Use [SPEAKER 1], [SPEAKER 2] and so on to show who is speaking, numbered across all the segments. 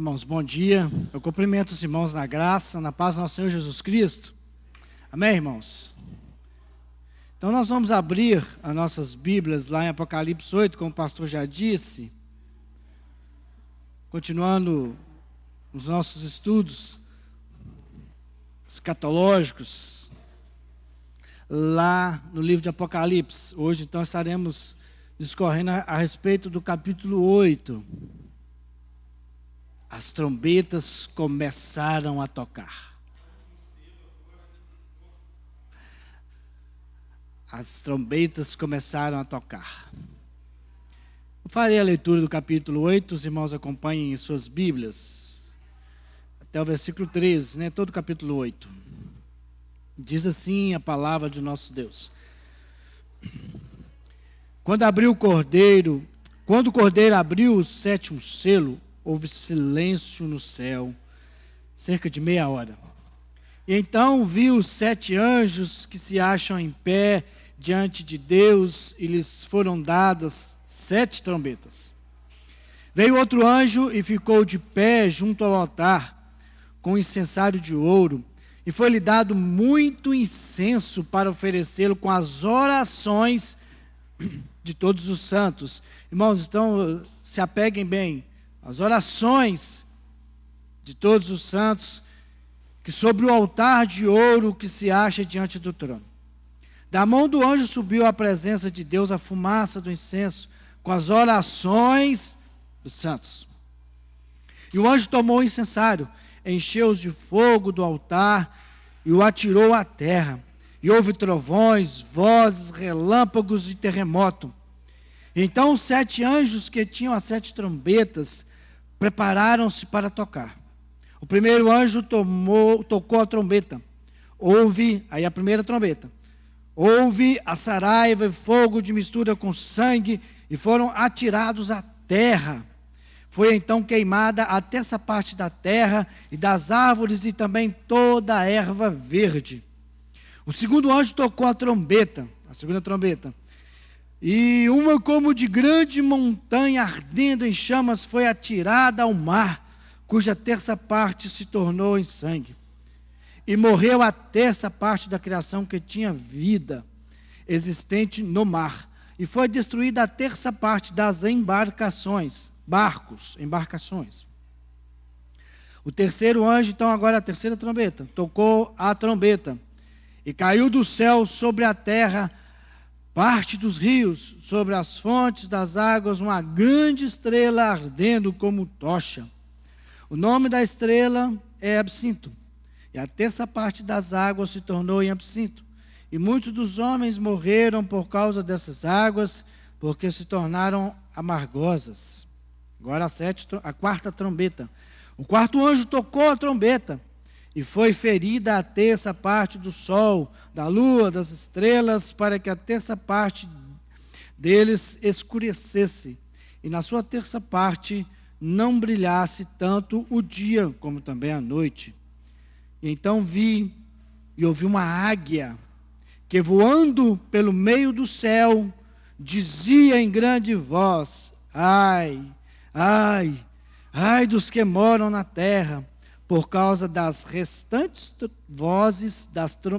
[SPEAKER 1] Irmãos, bom dia. Eu cumprimento os irmãos na graça, na paz do nosso Senhor Jesus Cristo. Amém, irmãos? Então nós vamos abrir as nossas Bíblias lá em Apocalipse 8, como o pastor já disse. Continuando os nossos estudos escatológicos lá no livro de Apocalipse. Hoje então estaremos discorrendo a respeito do capítulo 8. As trombetas começaram a tocar. As trombetas começaram a tocar. Eu farei a leitura do capítulo 8, os irmãos acompanhem em suas Bíblias, até o versículo 13, todo o capítulo 8. Diz assim a palavra de nosso Deus. Quando o cordeiro abriu o sétimo selo, houve silêncio no céu, cerca de meia hora. E então vi os 7 anjos que se acham em pé diante de Deus, e lhes foram dadas 7 trombetas. Veio outro anjo e ficou de pé junto ao altar, com incensário de ouro, e foi-lhe dado muito incenso para oferecê-lo com as orações de todos os santos. Irmãos, então se apeguem bem. As orações de todos os santos, que sobre o altar de ouro que se acha diante do trono. Da mão do anjo subiu à presença de Deus a fumaça do incenso, com as orações dos santos. E o anjo tomou o incensário, encheu-os de fogo do altar e o atirou à terra. E houve trovões, vozes, relâmpagos e terremoto. Então os 7 anjos que tinham as 7 trombetas prepararam-se para tocar. O primeiro anjo tocou a trombeta. Aí a primeira trombeta. Houve a saraiva e fogo de mistura com sangue, e foram atirados à terra. Foi então queimada a terça parte da terra e das árvores, e também toda a erva verde. O segundo anjo tocou a segunda trombeta. E uma como de grande montanha ardendo em chamas foi atirada ao mar, cuja terça parte se tornou em sangue. E morreu a terça parte da criação que tinha vida existente no mar. E foi destruída a terça parte das embarcações. O terceiro anjo, então agora a terceira trombeta, tocou a trombeta. E caiu do céu sobre a terra parte dos rios, sobre as fontes das águas, uma grande estrela ardendo como tocha. O nome da estrela é Absinto. E a terça parte das águas se tornou em absinto. E muitos dos homens morreram por causa dessas águas, porque se tornaram amargosas. Agora a quarta trombeta. O quarto anjo tocou a trombeta. E foi ferida a terça parte do sol, da lua, das estrelas, para que a terça parte deles escurecesse, e na sua terça parte não brilhasse tanto o dia como também a noite. E então vi e ouvi uma águia, que voando pelo meio do céu, dizia em grande voz: ai, ai, ai dos que moram na terra, por causa das restantes vozes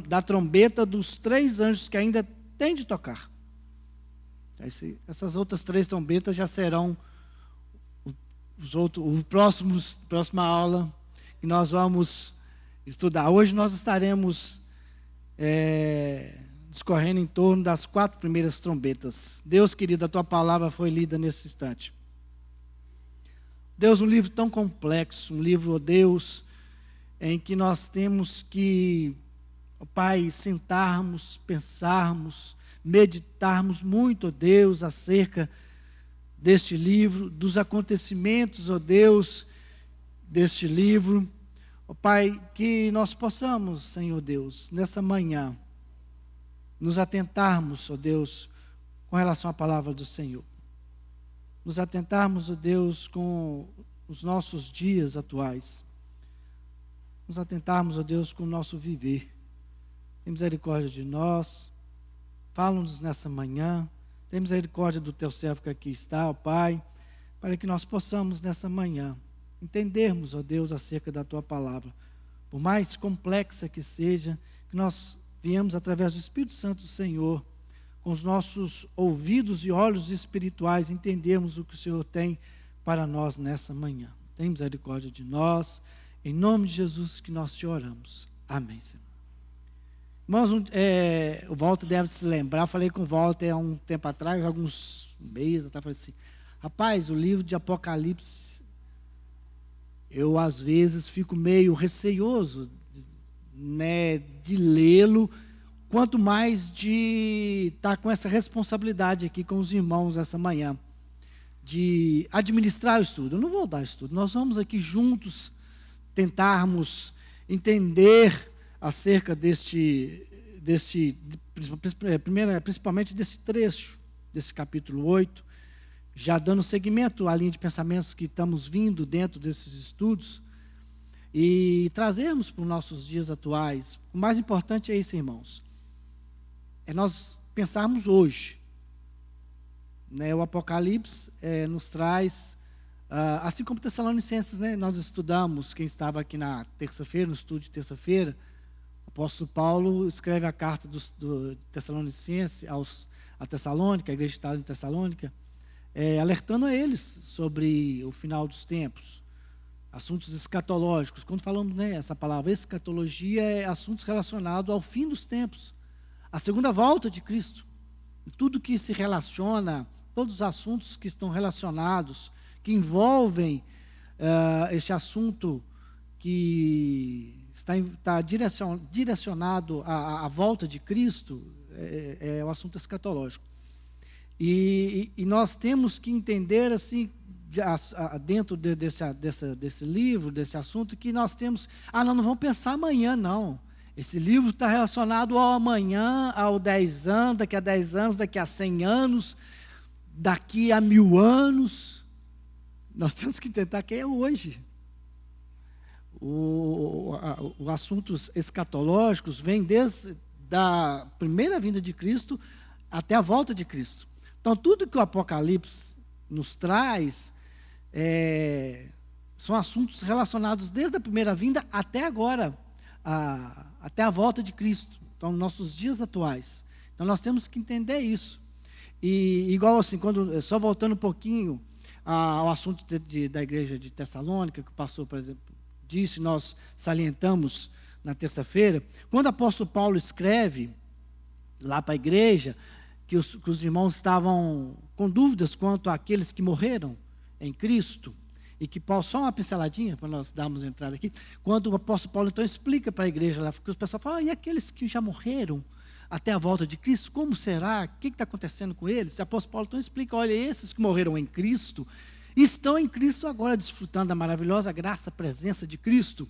[SPEAKER 1] da trombeta dos 3 anjos que ainda têm de tocar. Essas outras 3 trombetas já serão próxima aula que nós vamos estudar. Hoje nós estaremos discorrendo em torno das 4 primeiras trombetas. Deus querido, a tua palavra foi lida nesse instante. Deus, um livro tão complexo, um livro, ó Deus, em que nós temos que, ó Pai, sentarmos, pensarmos, meditarmos muito, ó Deus, acerca deste livro, dos acontecimentos, ó Deus, deste livro. Ó Pai, que nós possamos, Senhor Deus, nessa manhã, nos atentarmos, ó Deus, com relação à palavra do Senhor. Nos atentarmos, ó Deus, com os nossos dias atuais. Nos atentarmos, ó Deus, com o nosso viver. Tem misericórdia de nós. Fala-nos nessa manhã. Tem misericórdia do teu servo que aqui está, ó Pai, para que nós possamos nessa manhã entendermos, ó Deus, acerca da tua palavra. Por mais complexa que seja, que nós viemos através do Espírito Santo do Senhor, com os nossos ouvidos e olhos espirituais, entendermos o que o Senhor tem para nós nessa manhã. Tem misericórdia de nós, em nome de Jesus que nós te oramos. Amém, Senhor. Irmãos, o Walter deve se lembrar, eu falei com o Walter há um tempo atrás, alguns meses, eu falei assim, rapaz, o livro de Apocalipse, eu às vezes fico meio receoso, né, de lê-lo, quanto mais de estar com essa responsabilidade aqui com os irmãos essa manhã, de administrar o estudo. Eu não vou dar estudo, nós vamos aqui juntos tentarmos entender acerca principalmente desse trecho, desse capítulo 8, já dando seguimento à linha de pensamentos que estamos vindo dentro desses estudos, e trazermos para os nossos dias atuais. O mais importante é isso, irmãos, é nós pensarmos hoje, né? O Apocalipse nos traz, assim como Tessalonicenses, né? Nós estudamos, quem estava aqui na terça-feira, no estudo de terça-feira, o apóstolo Paulo escreve a carta do Tessalonicenses a Tessalônica, a igreja que está em Tessalônica, alertando a eles sobre o final dos tempos, assuntos escatológicos. Quando falamos, né, essa palavra escatologia, é assuntos relacionados ao fim dos tempos, a segunda volta de Cristo, tudo que se relaciona, todos os assuntos que estão relacionados, que envolvem este assunto que está direcionado à volta de Cristo, é o assunto escatológico. E nós temos que entender, assim, dentro desse livro, desse assunto, que nós temos, não vamos pensar amanhã, não. Esse livro está relacionado ao amanhã, ao 10 anos, daqui a 10 anos, daqui a 100 anos, daqui a 1000 anos. Nós temos que tentar que é hoje. Os assuntos escatológicos vêm desde a primeira vinda de Cristo até a volta de Cristo. Então, tudo que o Apocalipse nos traz são assuntos relacionados desde a primeira vinda até agora, até a volta de Cristo. Então, nossos dias atuais. Então, nós temos que entender isso. E igual assim, só voltando um pouquinho ao assunto da igreja de Tessalônica, que o pastor, por exemplo, disse, nós salientamos na terça-feira, quando o apóstolo Paulo escreve lá para a igreja, que os irmãos estavam com dúvidas quanto àqueles que morreram em Cristo, e que Paulo, só uma pinceladinha, para nós darmos entrada aqui, quando o apóstolo Paulo então explica para a igreja lá, porque os pessoal falam, e aqueles que já morreram até a volta de Cristo, como será? O que está acontecendo com eles? O apóstolo Paulo então explica, olha, esses que morreram em Cristo, estão em Cristo agora, desfrutando da maravilhosa graça, presença de Cristo,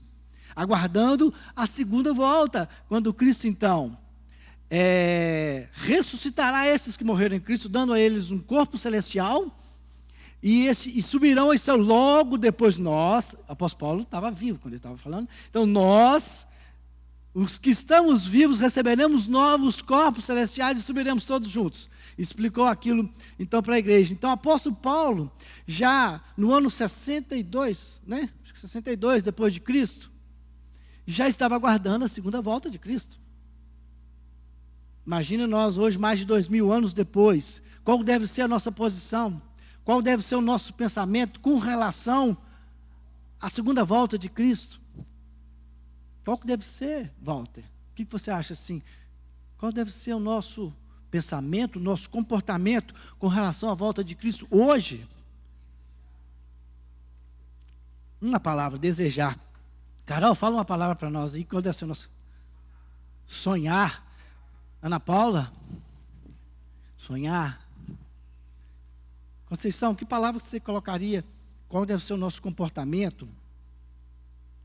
[SPEAKER 1] aguardando a segunda volta, quando Cristo então ressuscitará esses que morreram em Cristo, dando a eles um corpo celestial, e subirão ao céu logo depois nós. O apóstolo Paulo estava vivo quando ele estava falando. Então nós, os que estamos vivos, receberemos novos corpos celestiais e subiremos todos juntos. Explicou aquilo então para a igreja. Então o apóstolo Paulo, já no ano 62, né? Acho que 62 depois de Cristo, já estava aguardando a segunda volta de Cristo. Imagina nós hoje, mais de 2000 anos depois, qual deve ser a nossa posição, qual deve ser o nosso pensamento com relação à segunda volta de Cristo. Qual que deve ser, Walter? O que você acha assim? Qual deve ser o nosso pensamento, o nosso comportamento com relação à volta de Cristo hoje? Uma palavra, desejar. Carol, fala uma palavra para nós aí, qual deve ser o nosso sonhar. Ana Paula, sonhar. Conceição, que palavra você colocaria? Qual deve ser o nosso comportamento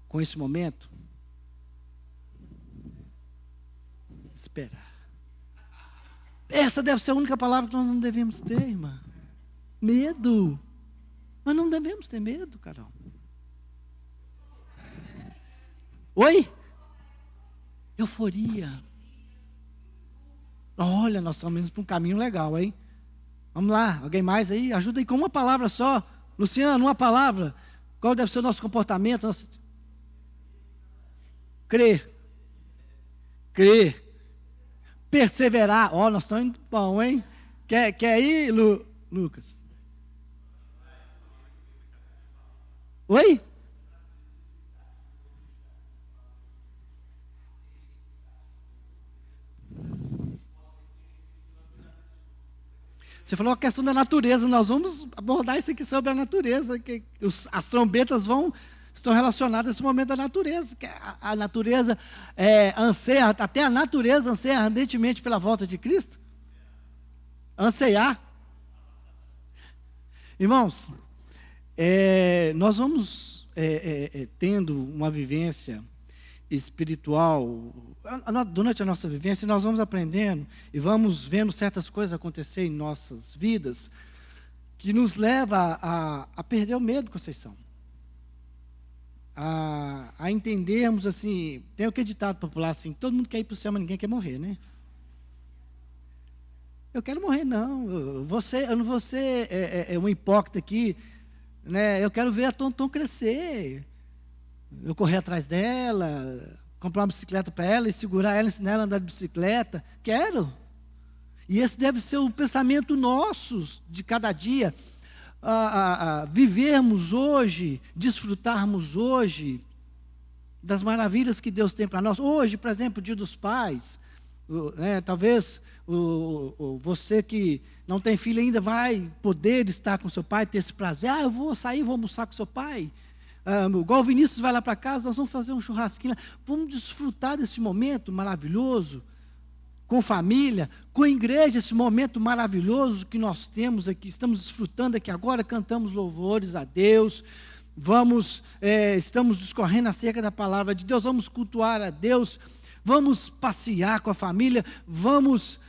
[SPEAKER 1] com esse momento? Esperar. Essa deve ser a única palavra que nós não devemos ter, irmã. Medo. Mas não devemos ter medo, Carol. Oi? Euforia. Olha, nós estamos indo para um caminho legal, hein? Vamos lá, alguém mais aí? Ajuda aí com uma palavra só. Luciano, uma palavra. Qual deve ser o nosso comportamento? Crer. Crer. Perseverar. Ó, nós estamos indo bom, hein? Quer ir, Lucas? Oi? Você falou a questão da natureza, nós vamos abordar isso aqui sobre a natureza, que as trombetas estão relacionadas a esse momento da natureza, que a natureza anseia, até a natureza anseia ardentemente pela volta de Cristo. Anseiar. Irmãos, nós vamos tendo uma vivência espiritual, durante a nossa vivência, nós vamos aprendendo e vamos vendo certas coisas acontecer em nossas vidas, que nos leva a perder o medo, Conceição, a entendermos assim, tem o que é ditado popular assim, todo mundo quer ir para o céu, mas ninguém quer morrer, né? Eu quero morrer, não, eu não vou ser um hipócrita aqui, né? Eu quero ver a Tonton crescer, eu correr atrás dela, comprar uma bicicleta para ela e segurar ela, ensinar ela a andar de bicicleta. Quero. E esse deve ser o pensamento nosso de cada dia. Vivermos hoje, desfrutarmos hoje das maravilhas que Deus tem para nós. Hoje, por exemplo, o Dia dos Pais, talvez você que não tem filho ainda vai poder estar com seu pai, ter esse prazer. Eu vou sair, vou almoçar com seu pai. Igual o Vinícius vai lá para casa, nós vamos fazer um churrasquinho, vamos desfrutar desse momento maravilhoso, com família, com a igreja, esse momento maravilhoso que nós temos aqui, estamos desfrutando aqui agora, cantamos louvores a Deus, estamos discorrendo acerca da palavra de Deus, vamos cultuar a Deus, vamos passear com a família, vamos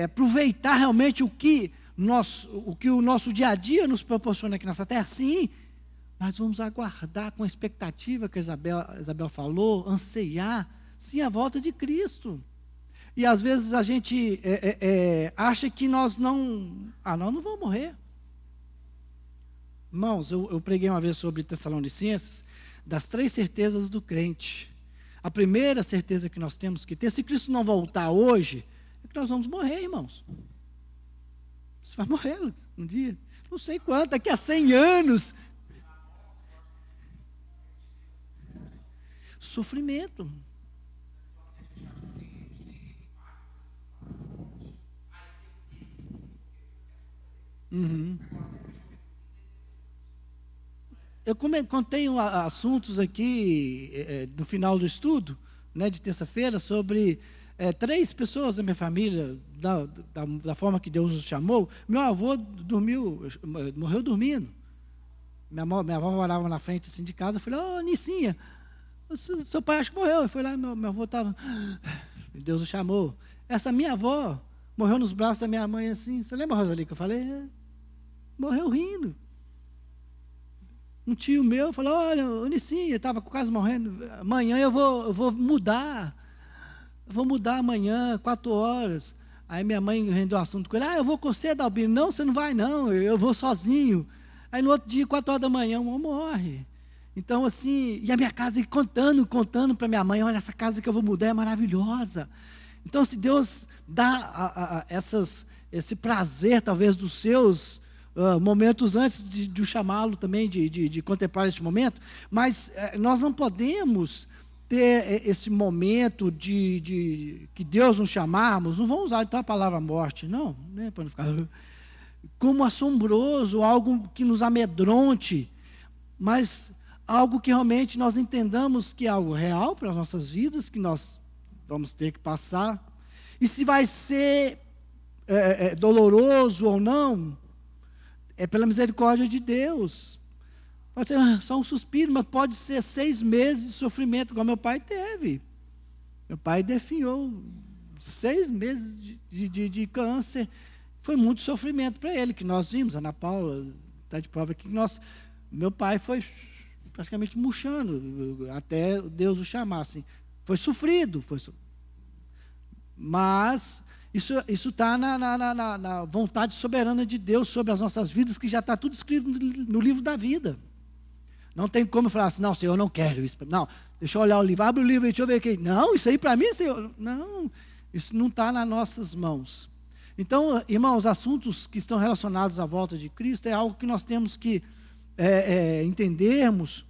[SPEAKER 1] aproveitar realmente o que o nosso dia a dia nos proporciona aqui nessa terra, sim. Mas vamos aguardar com a expectativa que a Isabel falou, anseiar, sim, a volta de Cristo. E às vezes a gente acha que nós não vamos morrer. Irmãos, eu preguei uma vez sobre Tessalonicenses, das 3 certezas do crente. A primeira certeza que nós temos que ter, se Cristo não voltar hoje, é que nós vamos morrer, irmãos. Você vai morrer um dia, não sei quanto, daqui a 100 anos... Sofrimento. Uhum. Eu contei assuntos aqui no final do estudo, né, de terça-feira, sobre 3 pessoas da minha família, da forma que Deus os chamou. Meu avô morreu dormindo. Minha avó morava na frente assim, de casa. Eu falei, ô Nicinha, seu pai acho que morreu. Eu fui lá, meu avô estava, Deus o chamou. Essa minha avó morreu nos braços da minha mãe assim. Você lembra, Rosali, que eu falei? Morreu rindo. Um tio meu falou, olha, Nicinha, estava quase morrendo. Amanhã eu vou mudar. Eu vou mudar amanhã, 4 horas. Aí minha mãe rendeu o assunto com ele. Eu vou com você, Dalbino. Não, você não vai não, eu vou sozinho. Aí no outro dia, 4 horas da manhã, o homem morre. Então, assim, e a minha casa, contando para minha mãe, olha, essa casa que eu vou mudar é maravilhosa. Então, se Deus dá esse prazer, talvez, dos seus momentos antes de chamá-lo também, de contemplar esse momento, mas nós não podemos ter esse momento de que Deus nos chamarmos, não vamos usar então a palavra morte, não, né, para não ficar como assombroso, algo que nos amedronte, mas algo que realmente nós entendamos que é algo real para as nossas vidas, que nós vamos ter que passar. E se vai ser doloroso ou não, é pela misericórdia de Deus. Pode ser só um suspiro, mas pode ser 6 meses de sofrimento, igual meu pai teve. Meu pai definhou 6 meses de câncer. Foi muito sofrimento para ele, que nós vimos. A Ana Paula está de prova aqui, meu pai foi praticamente murchando, até Deus o chamar, assim. Foi sofrido, mas isso está na vontade soberana de Deus sobre as nossas vidas, que já está tudo escrito no livro da vida. Não tem como falar assim, não, Senhor, eu não quero isso. Não, deixa eu olhar o livro, abre o livro aí, deixa eu ver aqui. Não, isso aí para mim, Senhor. Não, isso não está nas nossas mãos. Então, irmãos, assuntos que estão relacionados à volta de Cristo é algo que nós temos que entendermos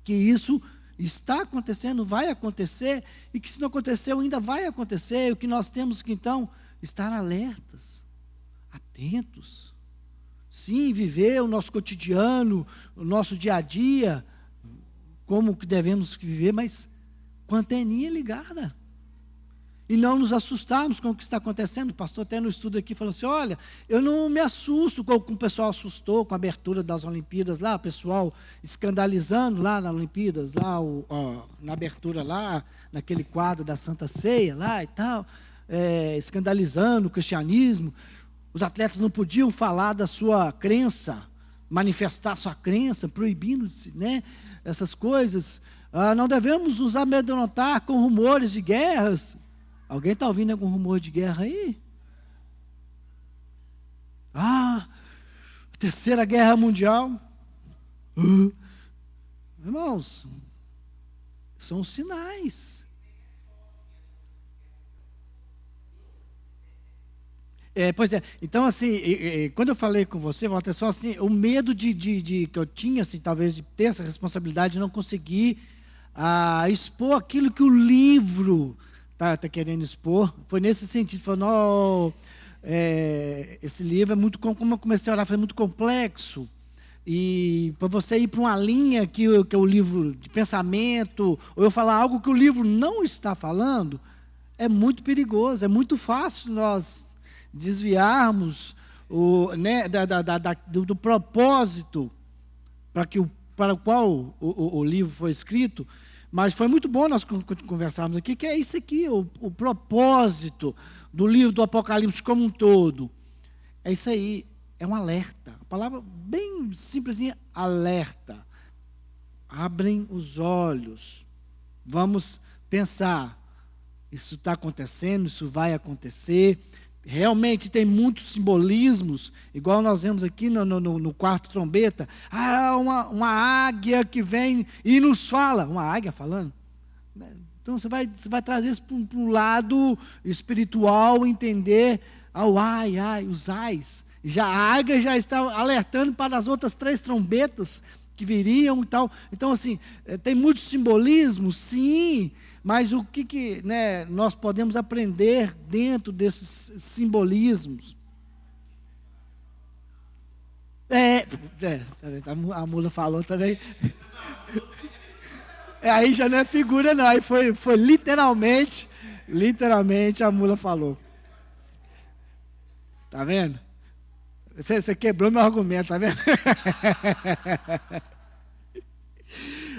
[SPEAKER 1] que isso está acontecendo, vai acontecer, e que se não aconteceu ainda vai acontecer, e o que nós temos que então estar alertas, atentos. Sim, viver o nosso cotidiano, o nosso dia a dia, como que devemos viver, mas com a anteninha ligada. E não nos assustarmos com o que está acontecendo. O pastor até no estudo aqui falou assim, olha, eu não me assusto com o que o pessoal assustou com a abertura das Olimpíadas lá, o pessoal escandalizando lá nas Olimpíadas, lá na abertura lá, naquele quadro da Santa Ceia lá e tal, escandalizando o cristianismo. Os atletas não podiam falar da sua crença, manifestar sua crença, proibindo, né, essas coisas. Não devemos nos amedrontar com rumores de guerras. Alguém está ouvindo algum rumor de guerra aí? Terceira Guerra Mundial. Irmãos, são sinais. Pois é, então assim, quando eu falei com você, Walter, só assim, o medo que eu tinha, assim, talvez de ter essa responsabilidade de não conseguir expor aquilo que o livro está querendo expor, foi nesse sentido, falou, esse livro é muito, como eu comecei a orar, foi muito complexo, e para você ir para uma linha que é o livro de pensamento, ou eu falar algo que o livro não está falando, é muito perigoso, é muito fácil nós desviarmos do propósito para o qual o livro foi escrito. Mas foi muito bom nós conversarmos aqui, que é isso aqui, o propósito do livro do Apocalipse como um todo. É isso aí, é um alerta. A palavra bem simplesinha, alerta. Abrem os olhos. Vamos pensar, isso está acontecendo, isso vai acontecer. Realmente tem muitos simbolismos, igual nós vemos aqui no quarto trombeta. Uma águia que vem e nos fala. Uma águia falando. Então você vai trazer isso para um lado espiritual, entender os ais. A águia já está alertando para as outras 3 trombetas que viriam e tal. Então, assim, tem muitos simbolismos, sim. Mas o que nós podemos aprender dentro desses simbolismos? A mula falou também. Aí já não é figura não, aí foi literalmente a mula falou. Tá vendo? Você quebrou meu argumento, tá vendo?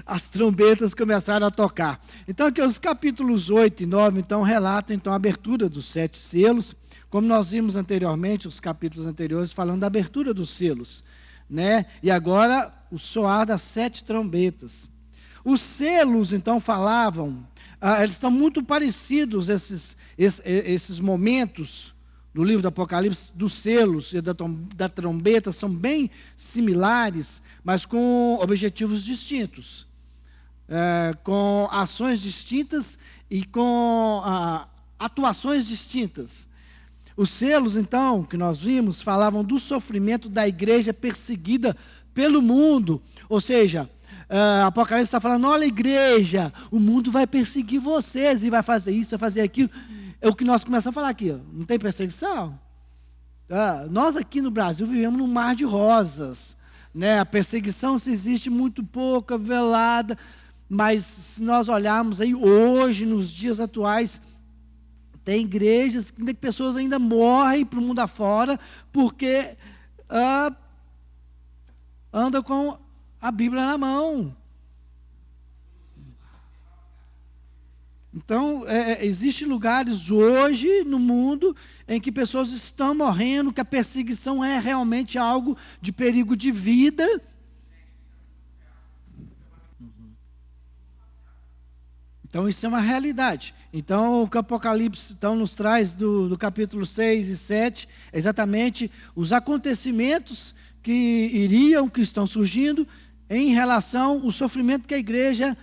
[SPEAKER 1] As trombetas começaram a tocar. Então, aqui os capítulos 8 e 9, então, relatam então, a abertura dos 7 selos, como nós vimos anteriormente, os capítulos anteriores, falando da abertura dos selos, né? E agora, o soar das 7 trombetas. Os selos, então, falavam, eles estão muito parecidos, esses momentos do livro do Apocalipse, dos selos e da trombeta, são bem similares, mas com objetivos distintos. Com ações distintas e com atuações distintas. Os selos, então, que nós vimos, falavam do sofrimento da igreja perseguida pelo mundo. Ou seja, Apocalipse está falando, olha igreja, o mundo vai perseguir vocês, e vai fazer isso, vai fazer aquilo. É o que nós começamos a falar aqui, não tem perseguição? Nós aqui no Brasil vivemos num mar de rosas, né? A perseguição se existe muito pouca, velada, mas se nós olharmos aí hoje, nos dias atuais, tem igrejas que pessoas ainda morrem para o mundo afora, porque andam com a Bíblia na mão. Então, existem lugares hoje no mundo em que pessoas estão morrendo, que a perseguição é realmente algo de perigo de vida. Então, isso é uma realidade. Então, o que o Apocalipse então, nos traz do capítulo 6 e 7, é exatamente os acontecimentos que estão surgindo, em relação ao sofrimento que a igreja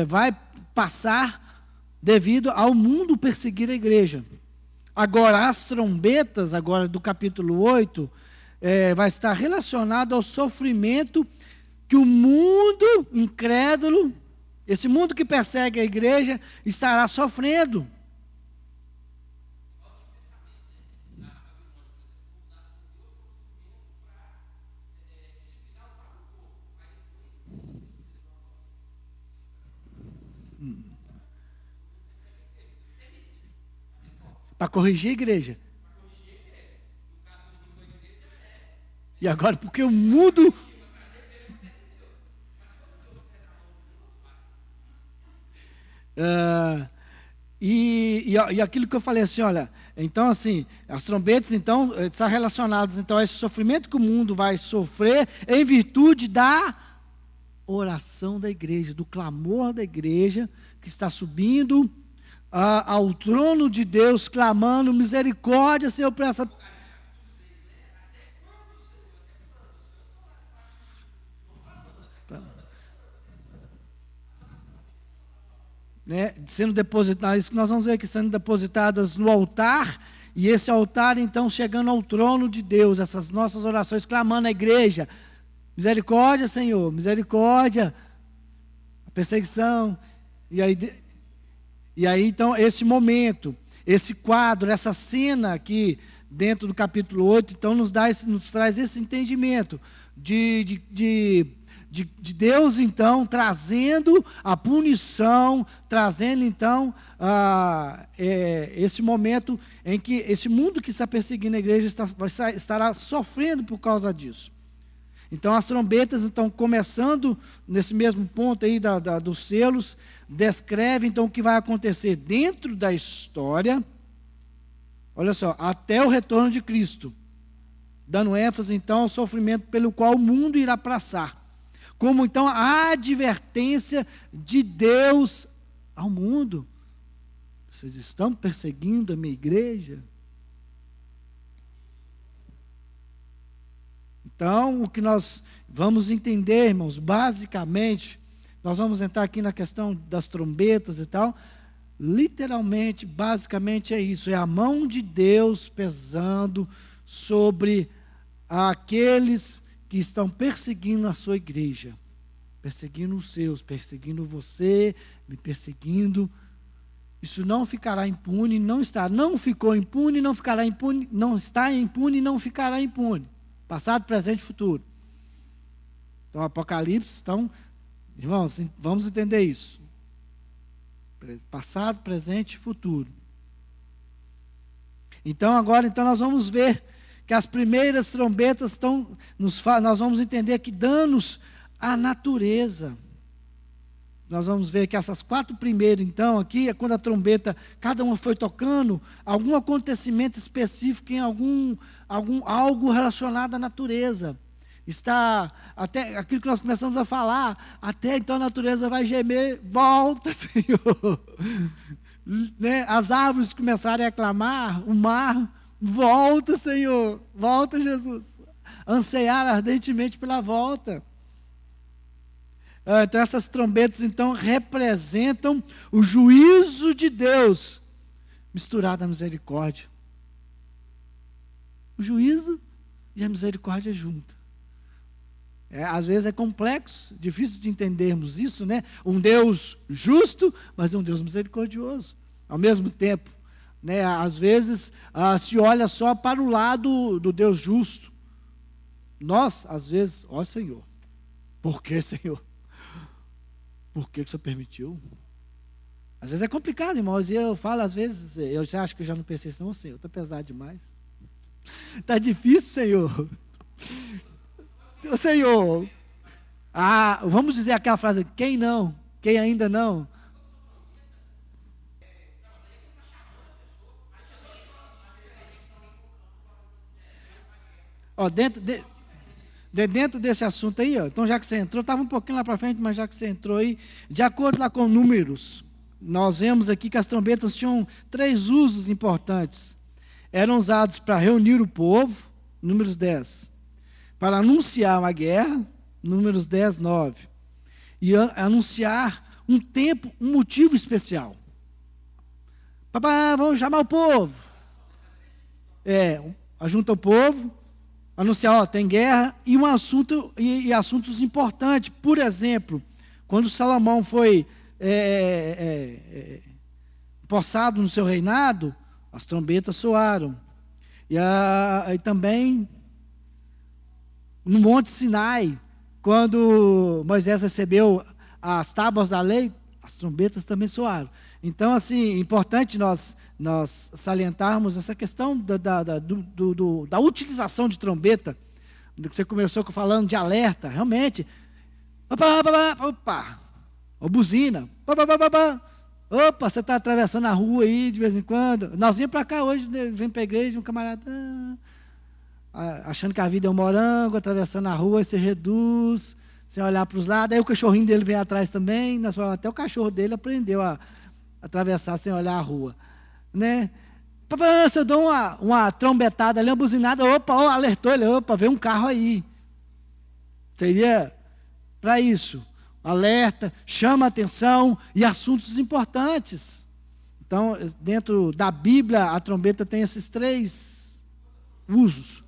[SPEAKER 1] vai passar devido ao mundo perseguir a igreja. Agora, as trombetas, agora do capítulo 8, vai estar relacionado ao sofrimento que o mundo incrédulo, esse mundo que persegue a igreja, estará sofrendo. Para corrigir a igreja. E agora, porque o mundo... E aquilo que eu falei assim, olha, então assim, as trombetas então estão relacionadas então a esse sofrimento que o mundo vai sofrer em virtude da oração da igreja, do clamor da igreja que está subindo ao trono de Deus, clamando misericórdia, Senhor, por essa... Sendo depositadas, isso que nós vamos ver aqui, sendo depositadas no altar, e esse altar então chegando ao trono de Deus, essas nossas orações, clamando à igreja, misericórdia, Senhor, misericórdia, a perseguição, e aí então esse momento, esse quadro, essa cena aqui dentro do capítulo 8, então nos traz esse entendimento de Deus, então, trazendo a punição, trazendo, então, esse momento em que esse mundo que está perseguindo a igreja estará sofrendo por causa disso. Então, as trombetas, então, começando nesse mesmo ponto aí dos selos, descreve, então, o que vai acontecer dentro da história, olha só, até o retorno de Cristo, dando ênfase, então, ao sofrimento pelo qual o mundo irá passar. Como então a advertência de Deus ao mundo. Vocês estão perseguindo a minha igreja? Então, o que nós vamos entender, irmãos, basicamente, nós vamos entrar aqui na questão das trombetas e tal, literalmente, basicamente é isso, é a mão de Deus pesando sobre aqueles que estão perseguindo a sua igreja, perseguindo os seus, perseguindo você, me perseguindo. Isso não ficará impune, não ficou impune, não ficará impune, não está impune, não ficará impune. Passado, presente e futuro. Então, Apocalipse, então, irmãos, vamos entender isso. Passado, presente e futuro. Então, agora, então, nós vamos ver que as primeiras trombetas nós vamos entender que danos à natureza. Nós vamos ver que essas 4 primeiras, então, aqui, é quando a trombeta, cada uma foi tocando, algum acontecimento específico em algo relacionado à natureza. Está, até aquilo que nós começamos a falar, até então a natureza vai gemer, volta, Senhor. As árvores começarem a clamar, o mar... Volta, Senhor, volta, Jesus. Anseiar ardentemente pela volta. Então, essas trombetas, então, representam o juízo de Deus, misturado à misericórdia. O juízo e a misericórdia junto. Às vezes é complexo, difícil de entendermos isso, né? Um Deus justo, mas um Deus misericordioso, ao mesmo tempo. Às vezes se olha só para o lado do Deus justo. Nós, às vezes, ó Senhor, por que, Senhor? Por que o Senhor permitiu? Às vezes é complicado, irmãos, e eu falo, às vezes, eu já acho que eu já não pensei assim, não, Senhor, está pesado demais. Está difícil, Senhor. Senhor, vamos dizer aquela frase, quem não? Quem ainda não? Dentro desse assunto aí, então já que você entrou, estava um pouquinho lá para frente, mas já que você entrou aí, de acordo lá com Números, nós vemos aqui que as trombetas tinham 3 usos importantes. Eram usados para reunir o povo, Números 10, para anunciar uma guerra, Números 10, 9. E anunciar um tempo, um motivo especial. Papá, vamos chamar o povo. Ajunta o povo, anunciar, tem guerra, e um assunto, e assuntos importantes. Por exemplo, quando Salomão foi possado no seu reinado, as trombetas soaram. E também no Monte Sinai, quando Moisés recebeu as tábuas da lei, as trombetas também soaram. Então, assim, importante nós salientarmos essa questão da utilização de trombeta, do que você começou falando de alerta, realmente. Opa, buzina, opa, você está atravessando a rua aí de vez em quando. Nós viemos para cá hoje, vem para a igreja, um camarada achando que a vida é um morango, atravessando a rua, você reduz, sem olhar para os lados, aí o cachorrinho dele vem atrás também, até o cachorro dele aprendeu a atravessar sem olhar a rua, né? Se eu dou uma trombetada ali, uma buzinada, alertou ele, veio um carro aí. Seria para isso, alerta, chama a atenção e assuntos importantes. Então, dentro da Bíblia, a trombeta tem esses 3 usos.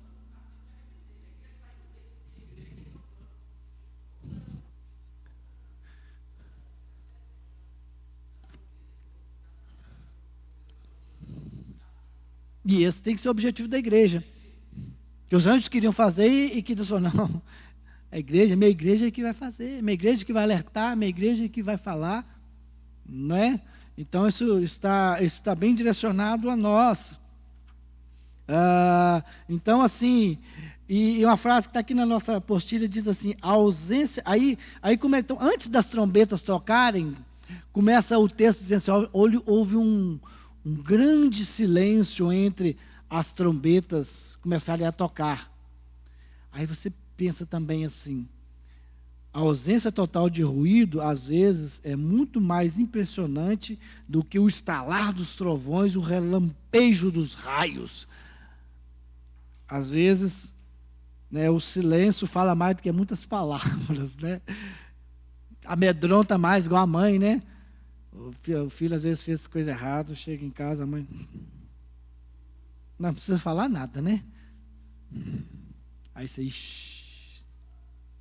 [SPEAKER 1] E esse tem que ser o objetivo da igreja. Que os anjos queriam fazer e que Deus falou, não, minha igreja é que vai fazer, minha igreja que vai alertar, minha igreja que vai falar, não é? Então isso está bem direcionado a nós. Então assim, e uma frase que está aqui na nossa apostila diz assim, a ausência, aí então, antes das trombetas tocarem, começa o texto dizendo assim, houve um grande silêncio entre as trombetas começarem a tocar. Aí você pensa também assim, a ausência total de ruído, às vezes, é muito mais impressionante do que o estalar dos trovões, o relampejo dos raios. Às vezes, né, o silêncio fala mais do que muitas palavras, né? Amedronta mais, igual a mãe, né? O filho às vezes fez coisa errada, chega em casa, a mãe não precisa falar nada, né? Aí você,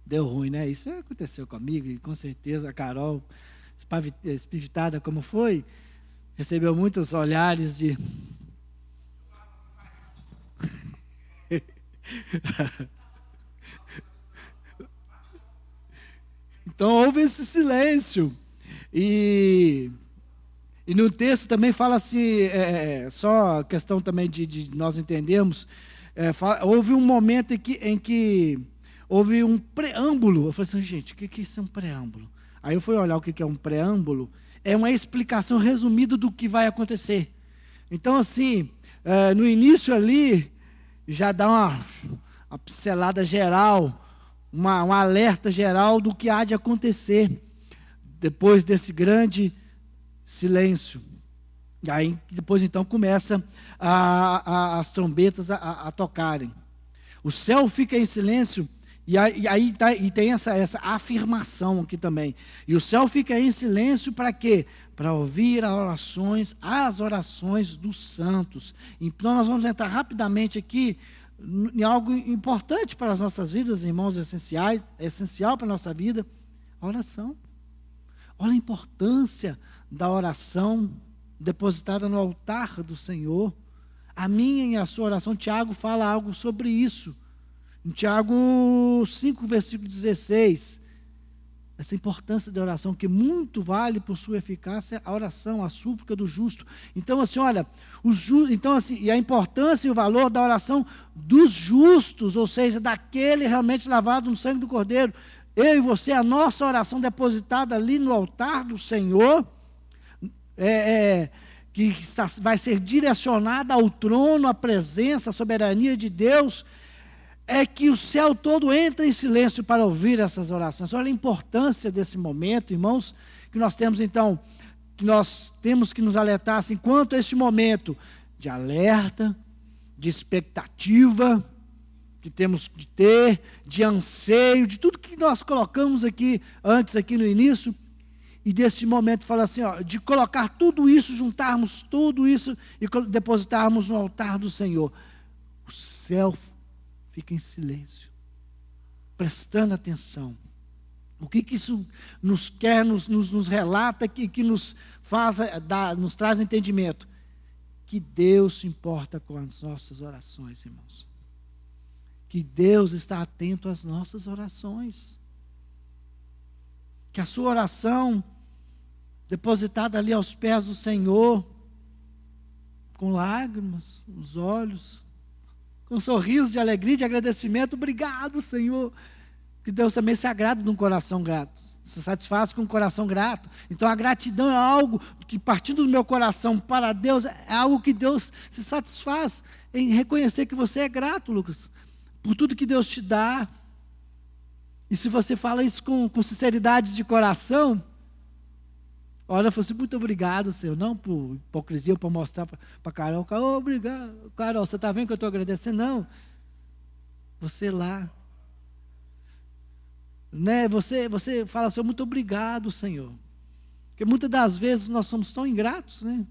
[SPEAKER 1] deu ruim, né? Isso aconteceu comigo e com certeza a Carol, espivitada como foi, recebeu muitos olhares de então houve esse silêncio. E no texto também fala assim, só questão também de nós entendermos, houve um momento em que houve um preâmbulo. Eu falei assim, gente, o que isso é um preâmbulo? Aí eu fui olhar o que é um preâmbulo, é uma explicação resumida do que vai acontecer. Então assim, no início ali, já dá uma pincelada geral, um alerta geral do que há de acontecer depois desse grande silêncio. E aí depois então começa as trombetas a tocarem. O céu fica em silêncio e tem essa afirmação aqui também. E o céu fica em silêncio para quê? Para ouvir as orações dos santos. Então nós vamos entrar rapidamente aqui em algo importante para as nossas vidas, irmãos, essencial para a nossa vida, a oração. Olha a importância da oração depositada no altar do Senhor. A minha e a sua oração, Tiago fala algo sobre isso. Em Tiago 5, versículo 16. Essa importância da oração, que muito vale por sua eficácia a oração, a súplica do justo. Então, assim, olha, e a importância e o valor da oração dos justos, ou seja, daquele realmente lavado no sangue do Cordeiro. Eu e você, a nossa oração depositada ali no altar do Senhor, vai ser direcionada ao trono, à presença, à soberania de Deus, é que o céu todo entra em silêncio para ouvir essas orações. Olha a importância desse momento, irmãos, que nós temos então, que nós temos que nos alertar assim, quanto a este momento de alerta, de expectativa, que temos de ter, de anseio, de tudo que nós colocamos aqui antes, aqui no início, e desse momento fala assim, ó, de colocar tudo isso, juntarmos tudo isso e depositarmos no altar do Senhor. O céu fica em silêncio, prestando atenção. O que isso nos quer, nos relata, que nos faz, nos traz entendimento? Que Deus se importa com as nossas orações, irmãos. Que Deus está atento às nossas orações. Que a sua oração, depositada ali aos pés do Senhor, com lágrimas nos olhos, com um sorriso de alegria, de agradecimento, obrigado, Senhor. Que Deus também se agrada de um coração grato, se satisfaz com um coração grato. Então a gratidão é algo que, partindo do meu coração para Deus, é algo que Deus se satisfaz em reconhecer que você é grato, Lucas, por tudo que Deus te dá. E se você fala isso com sinceridade de coração, olha, eu falo assim, muito obrigado, Senhor, não por hipocrisia, ou para mostrar para Carol, obrigado, Carol, você está vendo que eu estou agradecendo? Não, você lá, né, você fala assim, muito obrigado, Senhor, porque muitas das vezes nós somos tão ingratos, né,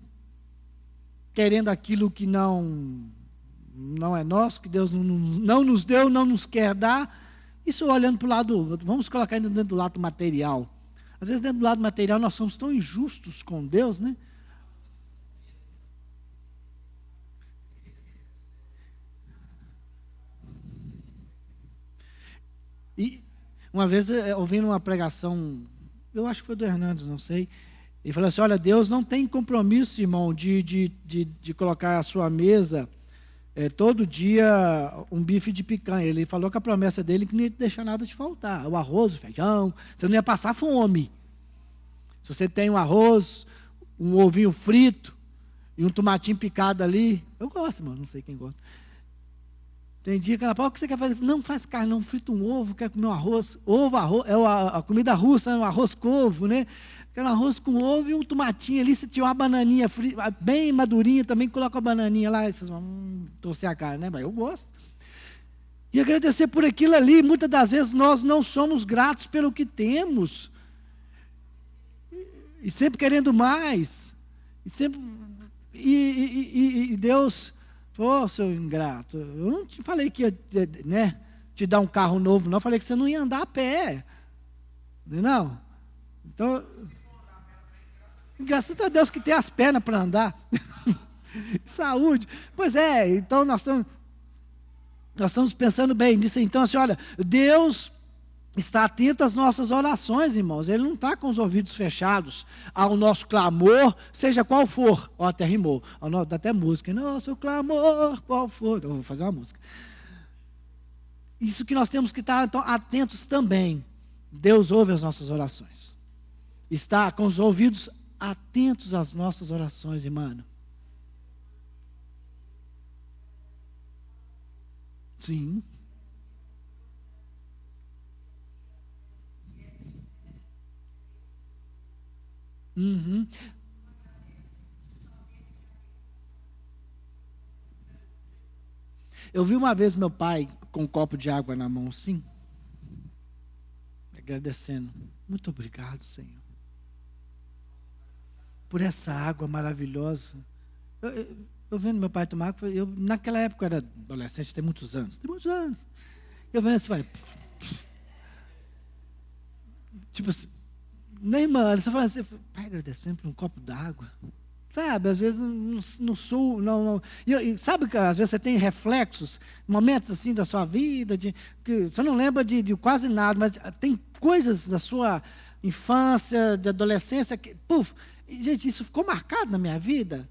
[SPEAKER 1] querendo aquilo que não é nosso, que Deus não nos deu, não nos quer dar. Isso olhando para o lado, vamos colocar ainda dentro do lado material. Às vezes dentro do lado material nós somos tão injustos com Deus, né? E uma vez, ouvindo uma pregação, eu acho que foi do Hernandes, não sei, ele falou assim, olha, Deus não tem compromisso, irmão, de colocar a sua mesa todo dia um bife de picanha. Ele falou que a promessa dele que não ia deixar nada de faltar, o arroz, o feijão, você não ia passar fome. Se você tem um arroz, um ovinho frito e um tomatinho picado ali, eu gosto, mano, não sei quem gosta. Tem dia que ela fala, o que você quer fazer? Não faz carne, não, frita um ovo, quer comer um arroz. Ovo, arroz, é a comida russa, um arroz com ovo, né? Aquele arroz com ovo e um tomatinho ali, se tiver uma bananinha frita, bem madurinha, também coloca a bananinha lá, e vocês vão torcer a cara, né? Mas eu gosto. E agradecer por aquilo ali, muitas das vezes nós não somos gratos pelo que temos. E sempre querendo mais. E sempre... E Deus... Pô, seu ingrato, eu não te falei que ia, né, te dar um carro novo, não. Eu falei que você não ia andar a pé. Não? Então, graças a Deus que tem as pernas para andar. Saúde. Pois é, então nós estamos pensando bem nisso. Então, assim, olha, Deus está atento às nossas orações, irmãos. Ele não está com os ouvidos fechados ao nosso clamor, seja qual for. Ó, até rimou. Dá até música. Nosso clamor, qual for. Eu vou fazer uma música. Isso que nós temos que estar então, atentos também. Deus ouve as nossas orações. Está com os ouvidos atentos às nossas orações, irmão. Sim. Uhum. Eu vi uma vez meu pai com um copo de água na mão, assim, agradecendo. Muito obrigado, Senhor, por essa água maravilhosa. Eu vendo meu pai tomar água, naquela época eu era adolescente, tem muitos anos. Eu vendo assim, vai. Tipo assim, nem mano, você fala assim, pai, agradecendo por um copo d'água. Sabe, às vezes no sul, não. E sabe que às vezes você tem reflexos, momentos assim da sua vida, que você não lembra de quase nada, mas tem coisas da sua infância, de adolescência, que, gente, isso ficou marcado na minha vida,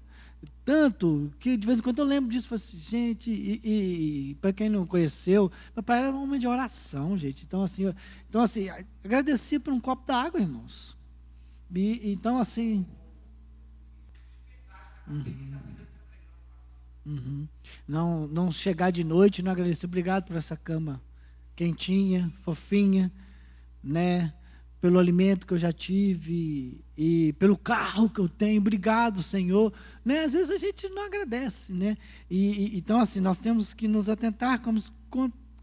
[SPEAKER 1] tanto que de vez em quando eu lembro disso, falo assim, gente, e para quem não conheceu, meu pai era um homem de oração, gente, então assim, agradeci por um copo d'água, irmãos, então assim... Não chegar de noite e não agradecer, obrigado por essa cama quentinha, fofinha, né? Pelo alimento que eu já tive e pelo carro que eu tenho, obrigado, Senhor, né? Às vezes a gente não agradece, né? Então assim, nós temos que nos atentar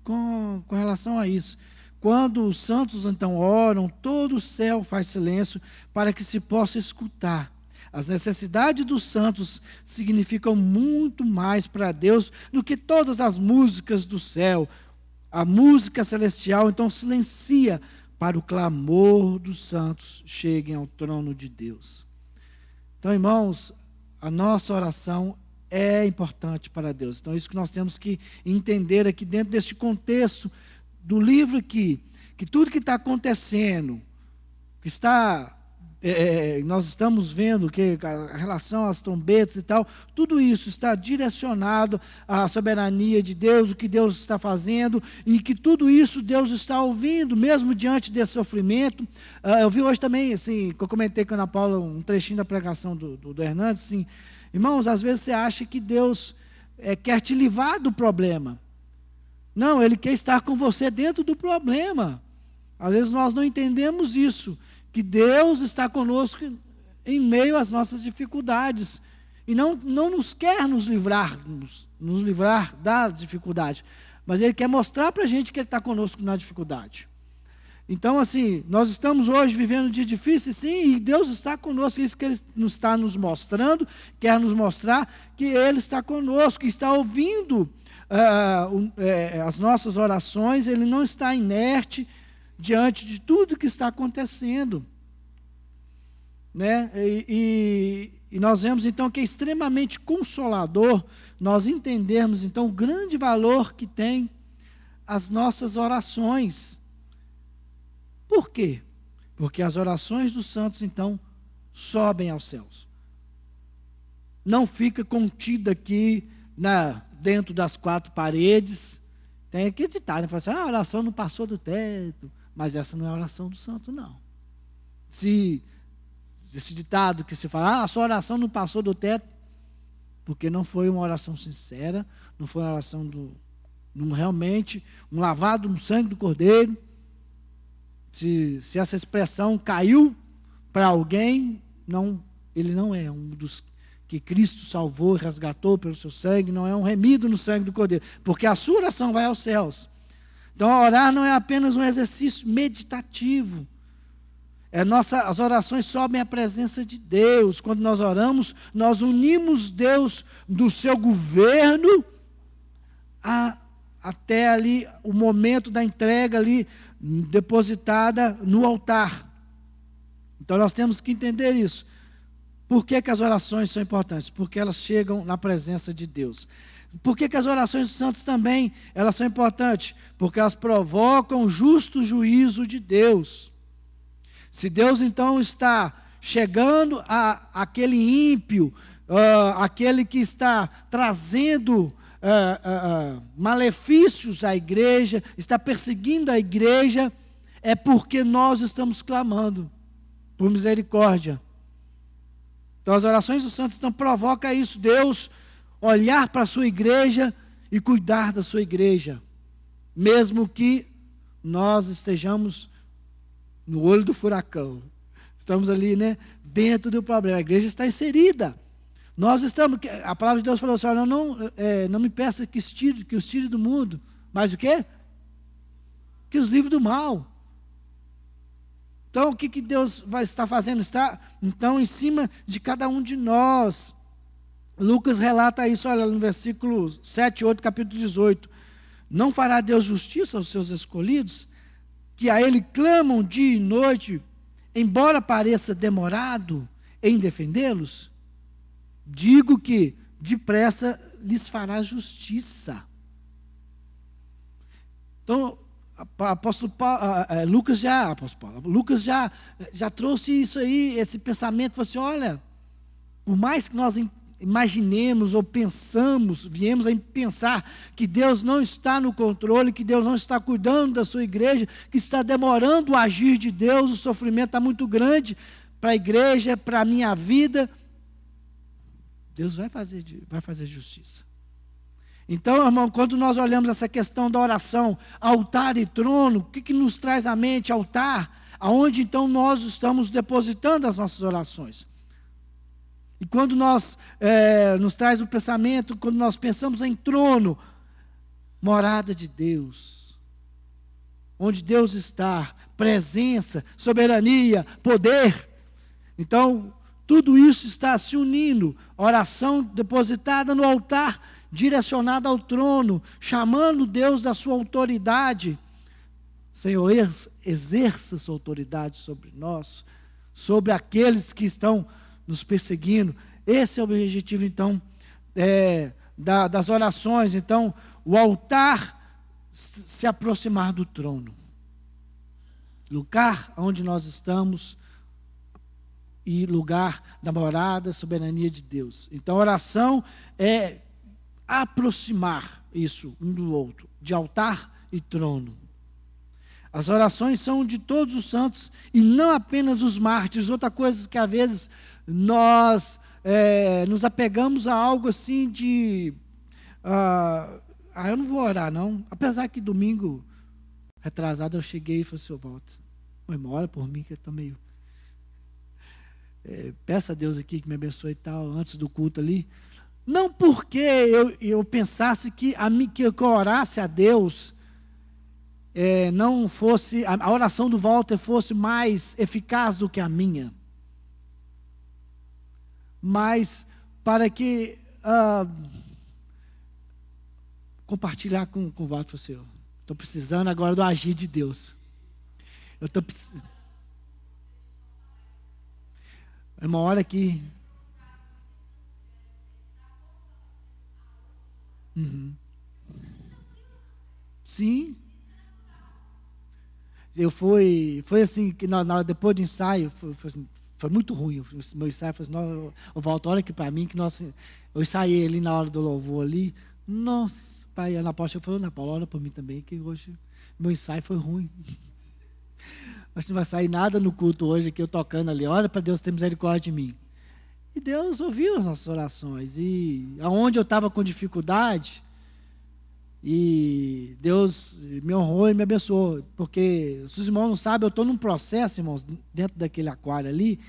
[SPEAKER 1] com relação a isso. Quando os santos então oram, todo o céu faz silêncio para que se possa escutar. As necessidades dos santos significam muito mais para Deus do que todas as músicas do céu. A música celestial então silencia para o clamor dos santos cheguem ao trono de Deus. Então, irmãos, a nossa oração é importante para Deus. Então, isso que nós temos que entender aqui dentro deste contexto do livro aqui, que tudo que está acontecendo, que está, nós estamos vendo que a relação às trombetas e tal, tudo isso está direcionado à soberania de Deus, o que Deus está fazendo, e que tudo isso Deus está ouvindo, mesmo diante desse sofrimento. Eu vi hoje também, assim, que eu comentei com a Ana Paula, um trechinho da pregação do Hernandes, assim, irmãos, às vezes você acha que Deus quer te livrar do problema. Não, Ele quer estar com você dentro do problema. Às vezes nós não entendemos isso, que Deus está conosco em meio às nossas dificuldades. E não nos quer nos livrar da dificuldade, mas Ele quer mostrar para a gente que Ele está conosco na dificuldade. Então, assim, nós estamos hoje vivendo um dia difícil, sim, e Deus está conosco, isso que Ele está nos mostrando, quer nos mostrar que Ele está conosco, está ouvindo as nossas orações, Ele não está inerte diante de tudo que está acontecendo. Né? E nós vemos então que é extremamente consolador nós entendermos então o grande valor que tem as nossas orações. Por quê? Porque as orações dos santos então sobem aos céus. Não fica contida aqui dentro das quatro paredes. Tem aqui ditado, né? Fala assim, a oração não passou do teto, mas essa não é a oração do santo, não. Esse ditado que se fala, a sua oração não passou do teto, porque não foi uma oração sincera, não foi uma oração realmente, um lavado no sangue do Cordeiro. Se essa expressão caiu para alguém, ele não é um dos que Cristo salvou e resgatou pelo seu sangue, não é um remido no sangue do Cordeiro, porque a sua oração vai aos céus. Então, orar não é apenas um exercício meditativo. As orações sobem à presença de Deus. Quando nós oramos, nós unimos Deus do seu governo até ali o momento da entrega ali depositada no altar. Então nós temos que entender isso. Por que as orações são importantes? Porque elas chegam na presença de Deus. Por que as orações dos santos também elas são importantes? Porque elas provocam o justo juízo de Deus. Se Deus então está chegando àquele ímpio, aquele que está trazendo malefícios à igreja, está perseguindo a igreja, é porque nós estamos clamando por misericórdia. Então as orações dos santos então provocam isso, Deus olhar para a sua igreja e cuidar da sua igreja, mesmo que nós estejamos no olho do furacão, estamos ali, né, dentro do problema, a igreja está inserida, nós estamos, a palavra de Deus falou assim, não me peça que os tire do mundo, mas o quê? Que os livre do mal. Então o que Deus vai estar fazendo? Está então em cima de cada um de nós. Lucas relata isso, olha, no versículo 7 e 8, capítulo 18. Não fará Deus justiça aos seus escolhidos, que a Ele clamam dia e noite, embora pareça demorado em defendê-los? Digo que depressa lhes fará justiça. Então, apóstolo Paulo, Lucas já trouxe isso aí, esse pensamento, falou assim, olha, por mais que nós imaginemos ou viemos a pensar que Deus não está no controle, que Deus não está cuidando da sua igreja, que está demorando o agir de Deus, o sofrimento está muito grande para a igreja, para a minha vida, Deus vai fazer justiça. Então, irmão, quando nós olhamos essa questão da oração, altar e trono, o que nos traz à mente? Altar, aonde então nós estamos depositando as nossas orações. E quando nos traz o pensamento, quando nós pensamos em trono, morada de Deus, onde Deus está, presença, soberania, poder. Então, tudo isso está se unindo, oração depositada no altar, direcionada ao trono, chamando Deus da sua autoridade. Senhor, exerça sua autoridade sobre nós, sobre aqueles que estão nos perseguindo. Esse é o objetivo, então, das orações. Então, o altar se aproximar do trono. Lugar onde nós estamos e lugar da morada, soberania de Deus. Então, oração é aproximar isso um do outro, de altar e trono. As orações são de todos os santos e não apenas dos mártires. Outra coisa que às vezes nós nos apegamos a algo assim de... eu não vou orar não. Apesar que domingo retrasado eu cheguei e falei assim, volta. Meu irmão, ora por mim que eu estou meio... peça a Deus aqui que me abençoe e tal, antes do culto ali. Não porque eu pensasse que eu orasse a Deus, não fosse, a oração do Walter fosse mais eficaz do que a minha. Mas para que compartilhar com o Walter, Senhor. Estou precisando agora do agir de Deus. Eu estou precisando. Irmão, olha aqui. Uhum. Sim. Foi assim, que depois do ensaio, foi muito ruim. O meu ensaio foi assim, o Walter, olha aqui para mim, que eu ensaiei ali na hora do louvor ali. Nossa, pai, Ana Paula falou, Ana Paula, ora por mim também, que hoje meu ensaio foi ruim. Mas não vai sair nada no culto hoje, aqui eu tocando ali, olha para Deus ter misericórdia de mim. E Deus ouviu as nossas orações, e aonde eu estava com dificuldade, e Deus me honrou e me abençoou, porque, se os irmãos não sabem, eu estou num processo, irmãos, dentro daquele aquário ali,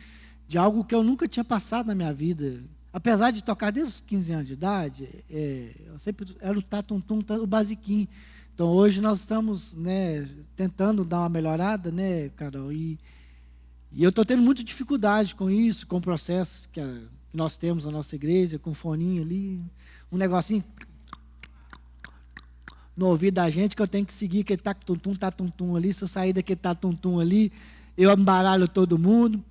[SPEAKER 1] de algo que eu nunca tinha passado na minha vida. Apesar de tocar desde os 15 anos de idade, eu sempre era o tatum-tum, o basiquinho. Então, hoje nós estamos, tentando dar uma melhorada, Carol, e eu estou tendo muita dificuldade com isso, com o processo que nós temos na nossa igreja, com o foninho ali, um negocinho no ouvido da gente, que eu tenho que seguir aquele tatum-tum ali. Se eu sair daquele tatum-tum ali, eu embaralho todo mundo.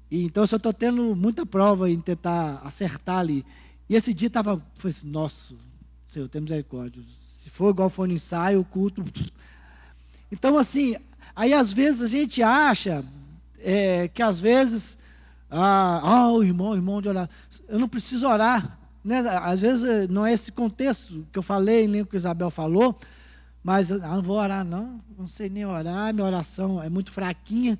[SPEAKER 1] E então, eu estou tendo muita prova em tentar acertar ali. E esse dia foi assim, nossa, Senhor, tem misericórdia. Se for igual foi no ensaio, o culto... Então, assim, aí às vezes a gente acha que às vezes, o irmão de orar, eu não preciso orar, às vezes não é esse contexto que eu falei, nem o que Isabel falou, mas eu não vou orar não sei nem orar, minha oração é muito fraquinha,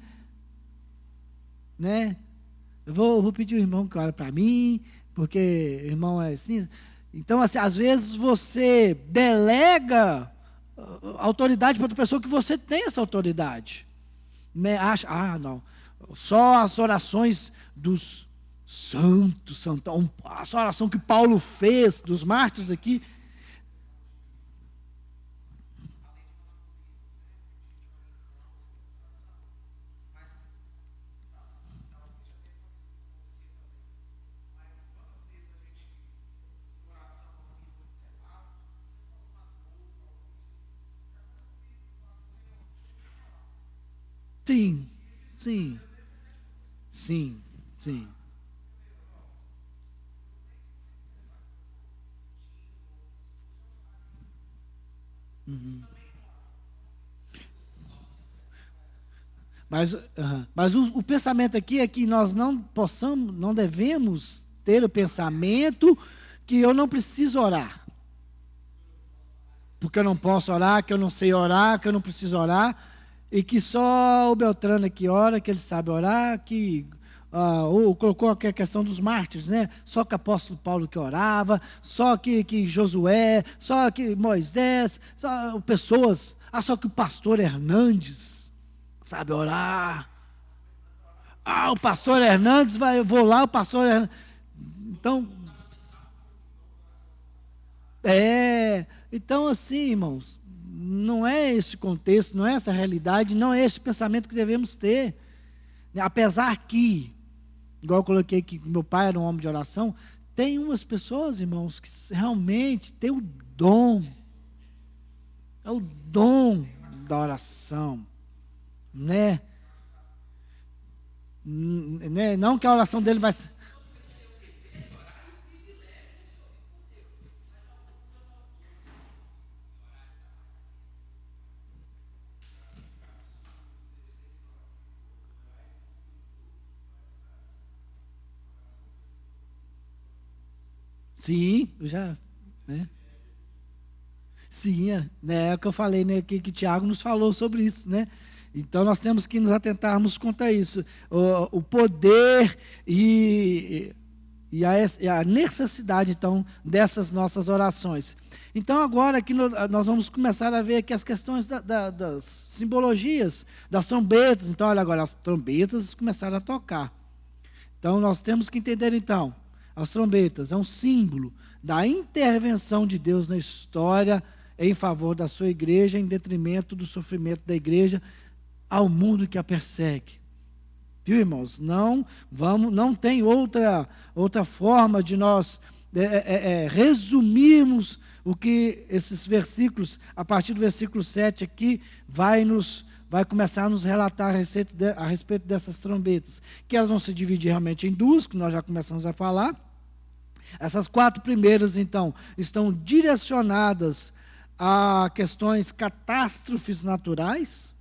[SPEAKER 1] eu vou pedir o irmão que ora para mim, porque o irmão é assim. Então, assim, às vezes você delega autoridade para outra pessoa que você tem essa autoridade. Acha, não, só as orações dos santos, santão, a oração que Paulo fez, dos mártires aqui. Sim, sim, sim, sim. Uhum. Mas o pensamento aqui é que nós não devemos ter o pensamento que eu não preciso orar. Porque eu não posso orar, que eu não sei orar, que eu não preciso orar, e que só o Beltrano aqui ora, que ele sabe orar, ou colocou a questão dos mártires, Só que o apóstolo Paulo que orava, só que Josué, só que Moisés, só pessoas, só que o pastor Hernandes sabe orar. O pastor Hernandes eu vou lá, o pastor Hernandes. Então, Então, assim, irmãos, não é esse contexto, não é essa realidade, não é esse pensamento que devemos ter. Apesar que, igual eu coloquei que meu pai era um homem de oração, tem umas pessoas, irmãos, que realmente têm o dom, é o dom da oração, né? Não que a oração dele vai ser... Sim, eu já, né? Sim, é o que eu falei, né, que Tiago nos falou sobre isso, né? Então nós temos que nos atentarmos quanto a isso. O poder e a necessidade, então, dessas nossas orações. Então agora aqui nós vamos começar a ver aqui as questões das simbologias, das trombetas. Então, olha agora, as trombetas começaram a tocar. Então nós temos que entender, então, as trombetas é um símbolo da intervenção de Deus na história em favor da sua igreja, em detrimento do sofrimento da igreja ao mundo que a persegue. Viu, irmãos? Não tem outra forma de nós resumirmos o que esses versículos, a partir do versículo 7 aqui, vai começar a nos relatar a respeito dessas trombetas, que elas vão se dividir realmente em duas, que nós já começamos a falar. Essas 4 primeiras, então, estão direcionadas a questões catástrofes naturais.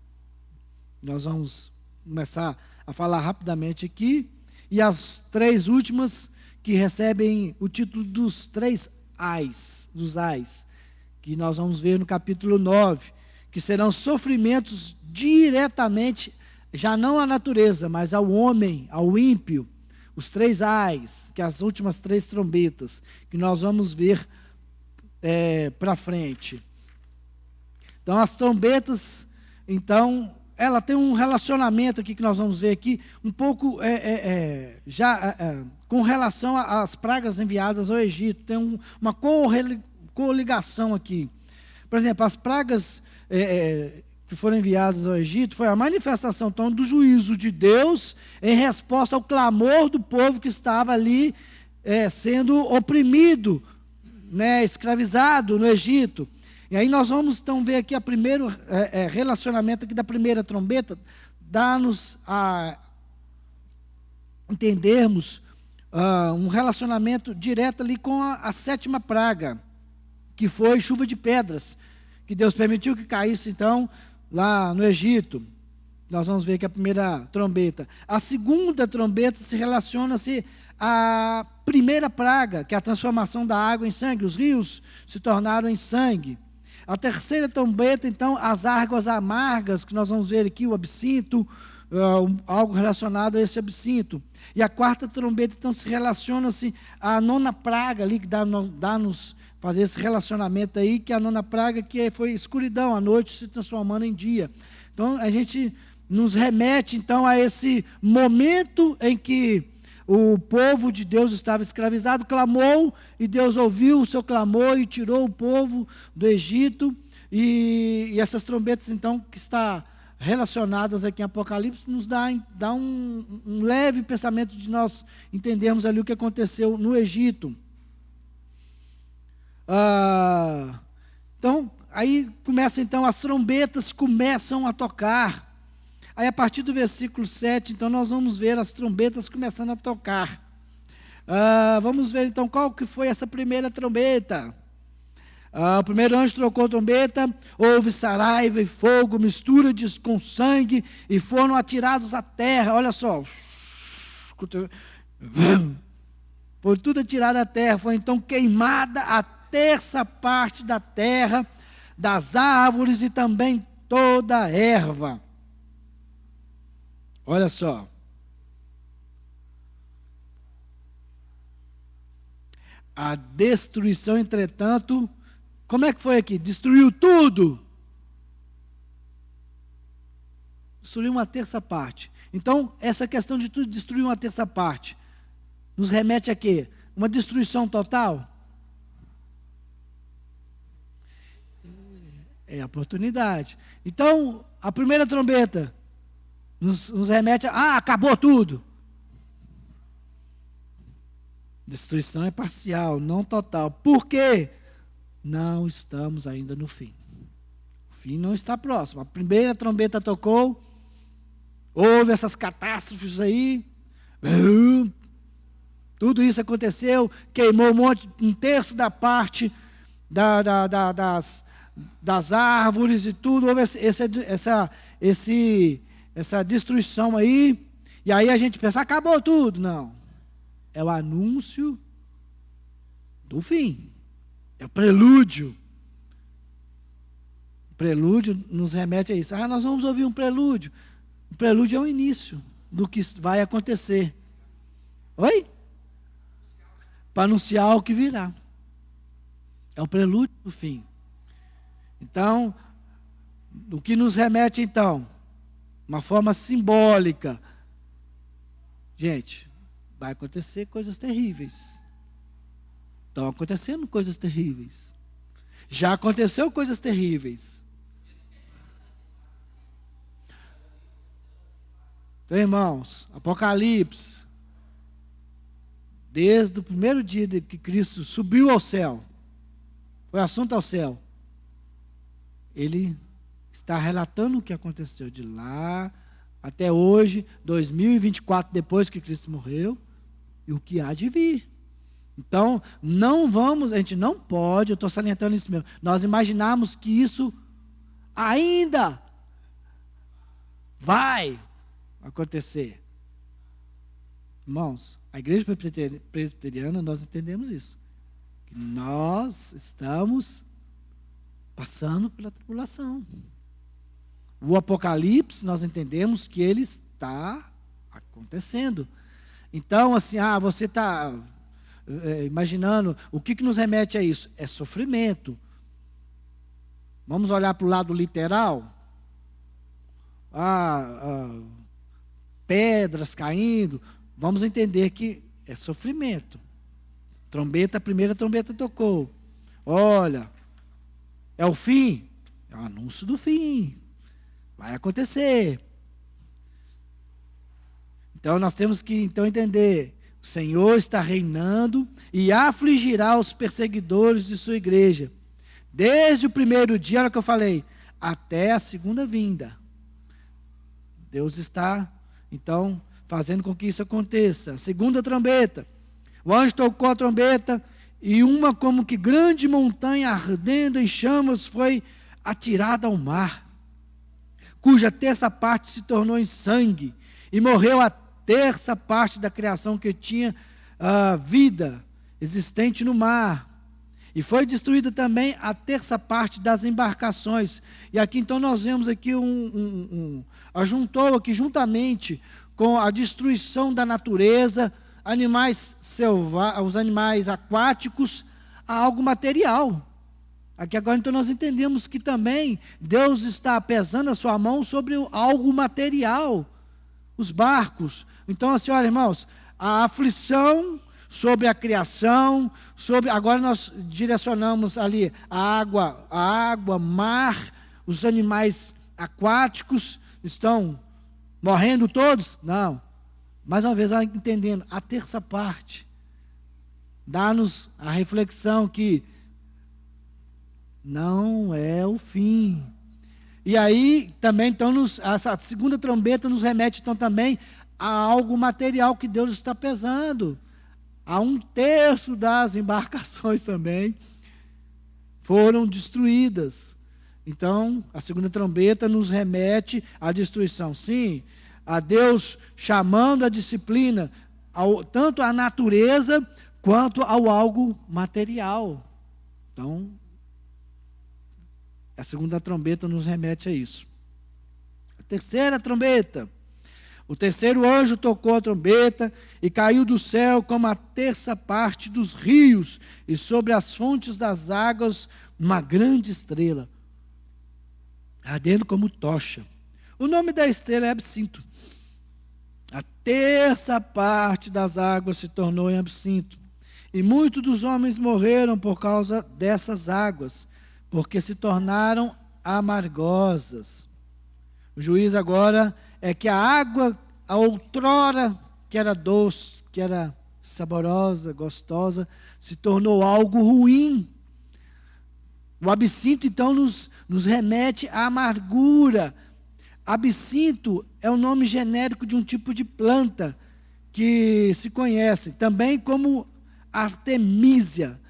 [SPEAKER 1] Nós vamos começar a falar rapidamente aqui. E as 3 últimas, que recebem o título dos 3 ais, que nós vamos ver no capítulo 9, que serão sofrimentos diretamente, já não à natureza, mas ao homem, ao ímpio. Os 3 ais, que as últimas 3 trombetas, que nós vamos ver para frente. Então, as trombetas, então, ela tem um relacionamento aqui, que nós vamos ver aqui, um pouco com relação às pragas enviadas ao Egito. Tem uma coligação aqui. Por exemplo, as pragas que foram enviadas ao Egito foi a manifestação, então, do juízo de Deus em resposta ao clamor do povo que estava ali sendo oprimido, né, escravizado no Egito. E aí nós vamos então ver aqui o primeiro relacionamento aqui da primeira trombeta, dá-nos a entendermos um relacionamento direto ali com a 7ª praga, que foi chuva de pedras, que Deus permitiu que caísse então lá no Egito. Nós vamos ver que a primeira trombeta. A segunda trombeta se relaciona-se à primeira praga, que é a transformação da água em sangue. Os rios se tornaram em sangue. A terceira trombeta, então, as águas amargas, que nós vamos ver aqui, o absinto, algo relacionado a esse absinto. E a 4ª trombeta, então, se relaciona-se à 9ª praga, ali, que dá-nos fazer esse relacionamento aí, que é a 9ª praga, que foi escuridão, a noite se transformando em dia. Então, a gente nos remete, então, a esse momento em que o povo de Deus estava escravizado, clamou, e Deus ouviu o seu clamor e tirou o povo do Egito. E essas trombetas, então, que está relacionadas aqui em Apocalipse, nos dá um leve pensamento de nós entendermos ali o que aconteceu no Egito. Então, aí as trombetas começam a tocar. Aí, a partir do versículo 7, então, nós vamos ver as trombetas começando a tocar. Vamos ver, então, qual que foi essa primeira trombeta. O primeiro anjo trocou a trombeta, houve saraiva e fogo, mistura com sangue, e foram atirados à terra. Olha só. Foi tudo atirado à terra. Foi, então, queimada a 1/3 parte da terra, das árvores e também toda a erva. Olha só. A destruição, entretanto, como é que foi aqui? Destruiu tudo. Destruiu 1/3 parte. Então, essa questão de tudo destruir 1/3 parte, nos remete a quê? Uma destruição total? É a oportunidade. Então, a primeira trombeta nos remete a, acabou tudo. Destruição é parcial, não total. Por quê? Não estamos ainda no fim. O fim não está próximo. A primeira trombeta tocou, houve essas catástrofes aí, tudo isso aconteceu, queimou um terço da parte das árvores e tudo, houve essa destruição aí, e aí a gente pensa, acabou tudo. Não, é o anúncio do fim, é o prelúdio. O prelúdio nos remete a isso. Nós vamos ouvir um prelúdio. O prelúdio é o início do que vai acontecer. Oi? Para anunciar o que virá. É o prelúdio do fim. Então, o que nos remete, então? Uma forma simbólica. Gente, vai acontecer coisas terríveis. Estão acontecendo coisas terríveis. Já aconteceu coisas terríveis. Então, irmãos, Apocalipse, desde o primeiro dia que Cristo subiu ao céu, foi assunto ao céu, ele está relatando o que aconteceu de lá até hoje, 2024, depois que Cristo morreu, e o que há de vir. Então, a gente não pode, eu estou salientando isso mesmo, nós imaginarmos que isso ainda vai acontecer. Irmãos, a igreja presbiteriana, nós entendemos isso. Que nós estamos passando pela tribulação. O Apocalipse, nós entendemos que ele está acontecendo. Então, assim, você está imaginando, o que nos remete a isso? É sofrimento. Vamos olhar para o lado literal? Pedras caindo, vamos entender que é sofrimento. A primeira trombeta tocou. Olha, é o fim? É o anúncio do fim. Vai acontecer. Então nós temos que entender, o Senhor está reinando e afligirá os perseguidores de sua igreja. Desde o primeiro dia, olha o que eu falei, até a segunda vinda. Deus está, então, fazendo com que isso aconteça. A segunda trombeta. O anjo tocou a trombeta e uma como que grande montanha ardendo em chamas foi atirada ao mar, cuja terça parte se tornou em sangue, e morreu a terça parte da criação que tinha vida existente no mar. E foi destruída também a terça parte das embarcações. E aqui então nós vemos aqui ajuntou aqui juntamente com a destruição da natureza, os animais aquáticos, a algo material. Aqui agora então nós entendemos que também Deus está pesando a sua mão sobre algo material, os barcos. Então assim, olha irmãos, a aflição sobre a criação, agora nós direcionamos ali a água, mar, os animais aquáticos estão morrendo todos? Não. Mais uma vez, entendendo, a terça parte dá-nos a reflexão que não é o fim. E aí também então essa segunda trombeta nos remete então também a algo material que Deus está pesando. A um terço das embarcações também foram destruídas. Então, a segunda trombeta nos remete à destruição. Sim, a Deus chamando a disciplina, tanto à natureza, quanto ao algo material. Então, a segunda trombeta nos remete a isso. A terceira trombeta. O terceiro anjo tocou a trombeta e caiu do céu como a terça parte dos rios e sobre as fontes das águas uma grande estrela, ardendo como tocha. O nome da estrela é Absinto. A terça parte das águas se tornou em absinto. E muitos dos homens morreram por causa dessas águas, porque se tornaram amargosas. O juízo agora é que a água, a outrora, que era doce, que era saborosa, gostosa, se tornou algo ruim. O absinto, então, nos remete à amargura. Absinto é o nome genérico de um tipo de planta que se conhece, também como artemisia,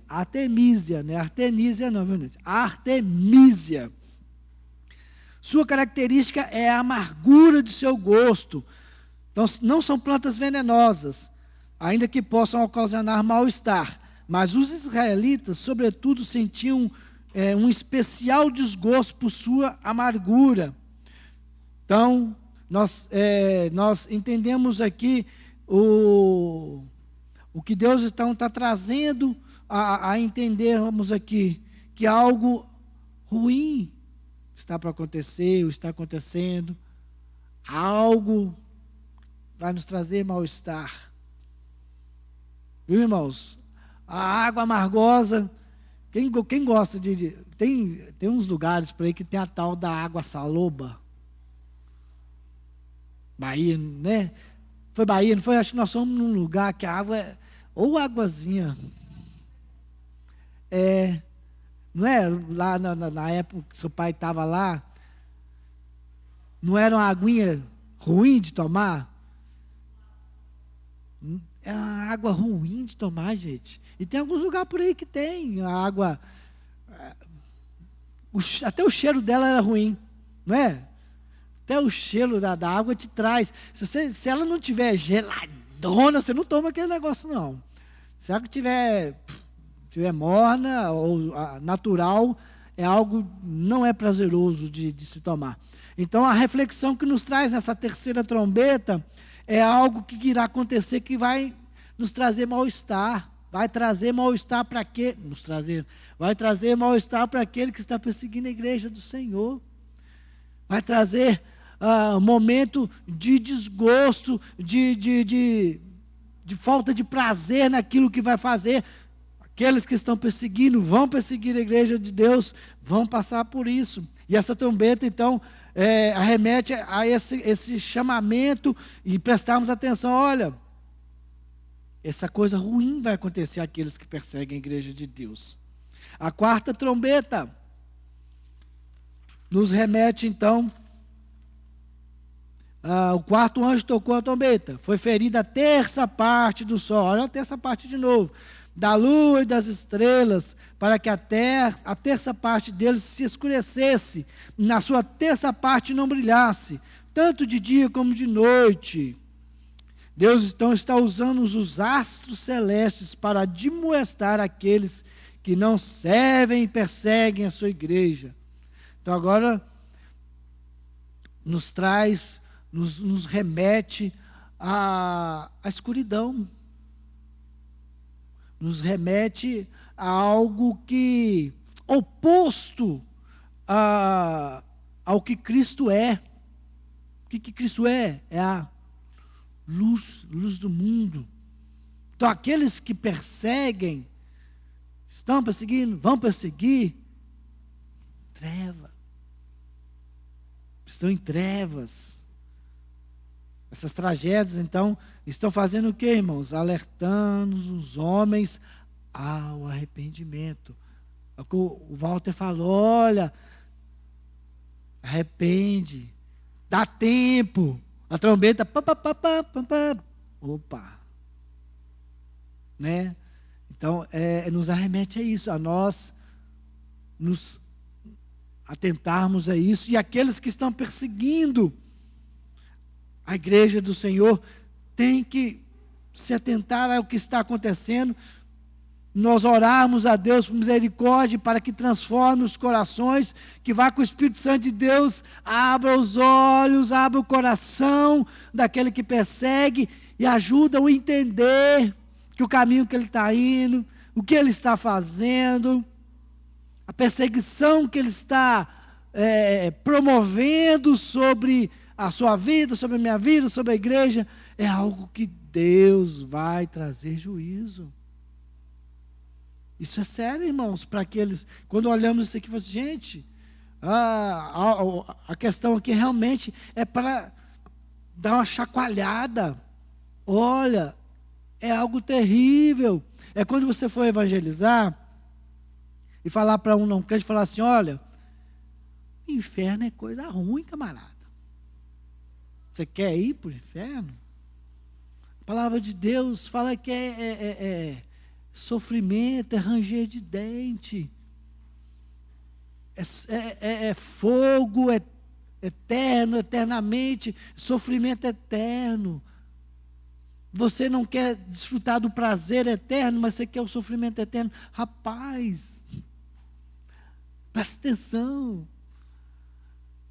[SPEAKER 1] artemisia, não é artenísia não, viu, gente? Artemisia. Sua característica é a amargura de seu gosto. Então, não são plantas venenosas, ainda que possam ocasionar mal-estar. Mas os israelitas, sobretudo, sentiam um especial desgosto por sua amargura. Então, nós entendemos aqui o que Deus está trazendo a entendermos aqui, que algo ruim está para acontecer, ou está acontecendo, algo vai nos trazer mal-estar. Viu, irmãos? A água amargosa, quem gosta tem uns lugares por aí que tem a tal da água saloba. Bahia, né? Foi Bahia, não foi? Acho que nós fomos num lugar que a água é, ou águazinha, não é? Lá na época que seu pai estava lá, não era uma aguinha ruim de tomar? Era uma água ruim de tomar, gente. E tem alguns lugares por aí que tem a água, até o cheiro dela era ruim, não é? Até o cheiro da água te traz. Se ela não tiver geladona, você não toma aquele negócio, não. Se a água tiver morna ou natural, é algo, não é prazeroso de se tomar. Então, a reflexão que nos traz nessa terceira trombeta é algo que irá acontecer, que vai nos trazer mal-estar. Vai trazer mal-estar para quê? Vai trazer mal-estar para aquele que está perseguindo a igreja do Senhor. Vai trazer um momento de desgosto, de falta de prazer naquilo que vai fazer. Aqueles que estão perseguindo, vão perseguir a igreja de Deus, vão passar por isso. E essa trombeta, então, arremete a esse chamamento e prestarmos atenção. Olha, essa coisa ruim vai acontecer àqueles que perseguem a igreja de Deus. A quarta trombeta nos remete, então, o quarto anjo tocou a trombeta, foi ferida a terça parte do sol, olha a terça parte de novo, da lua e das estrelas, para que a terça parte deles se escurecesse, na sua terça parte não brilhasse, tanto de dia como de noite. Deus então está usando os astros celestes para admoestar aqueles que não servem e perseguem a sua igreja. Então agora nos traz, nos remete à escuridão. Nos remete a algo que oposto ao que Cristo é. O que Cristo é? É a luz do mundo. Então aqueles que perseguem, estão perseguindo, vão perseguir, treva. Estão em trevas. Essas tragédias, então, estão fazendo o quê, irmãos? Alertando os homens ao arrependimento. É o que o Walter falou, olha, arrepende, dá tempo. A trombeta, opa, né? Então, nos arremete a isso, a nós nos atentarmos a isso, e aqueles que estão perseguindo a igreja do Senhor têm que se atentar ao que está acontecendo, nós orarmos a Deus por misericórdia, para que transforme os corações, que vá com o Espírito Santo de Deus, abra os olhos, abra o coração daquele que persegue, e ajuda-o a entender que o caminho que ele está indo, o que ele está fazendo, a perseguição que ele está promovendo sobre a sua vida, sobre a minha vida, sobre a igreja, é algo que Deus vai trazer juízo. Isso é sério, irmãos, para aqueles... Quando olhamos isso aqui, gente, a questão aqui realmente é para dar uma chacoalhada. Olha, é algo terrível. É quando você for evangelizar e falar para um não crente, falar assim, olha, inferno é coisa ruim, camarada. Você quer ir para o inferno? A palavra de Deus fala que é sofrimento, é ranger de dente, é fogo, é eterno, eternamente, sofrimento eterno. Você não quer desfrutar do prazer eterno, mas você quer o sofrimento eterno. Rapaz, presta atenção.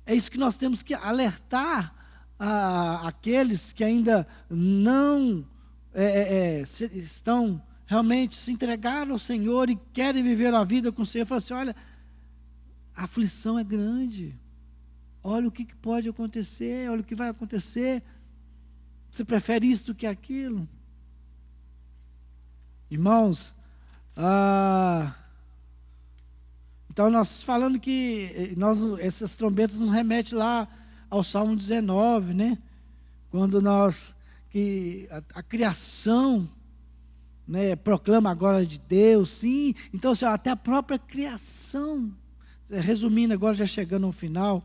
[SPEAKER 1] É isso que nós temos que alertar aqueles que ainda não estão realmente se entregaram ao Senhor e querem viver a vida com o Senhor. Fala assim, olha, a aflição é grande. Olha o que pode acontecer, olha o que vai acontecer. Você prefere isso do que aquilo? Irmãos, então nós falando que essas trombetas nos remetem lá ao Salmo 19, né? Quando que a criação, né, proclama a glória de Deus, sim. Então, assim, até a própria criação, resumindo agora, já chegando ao final,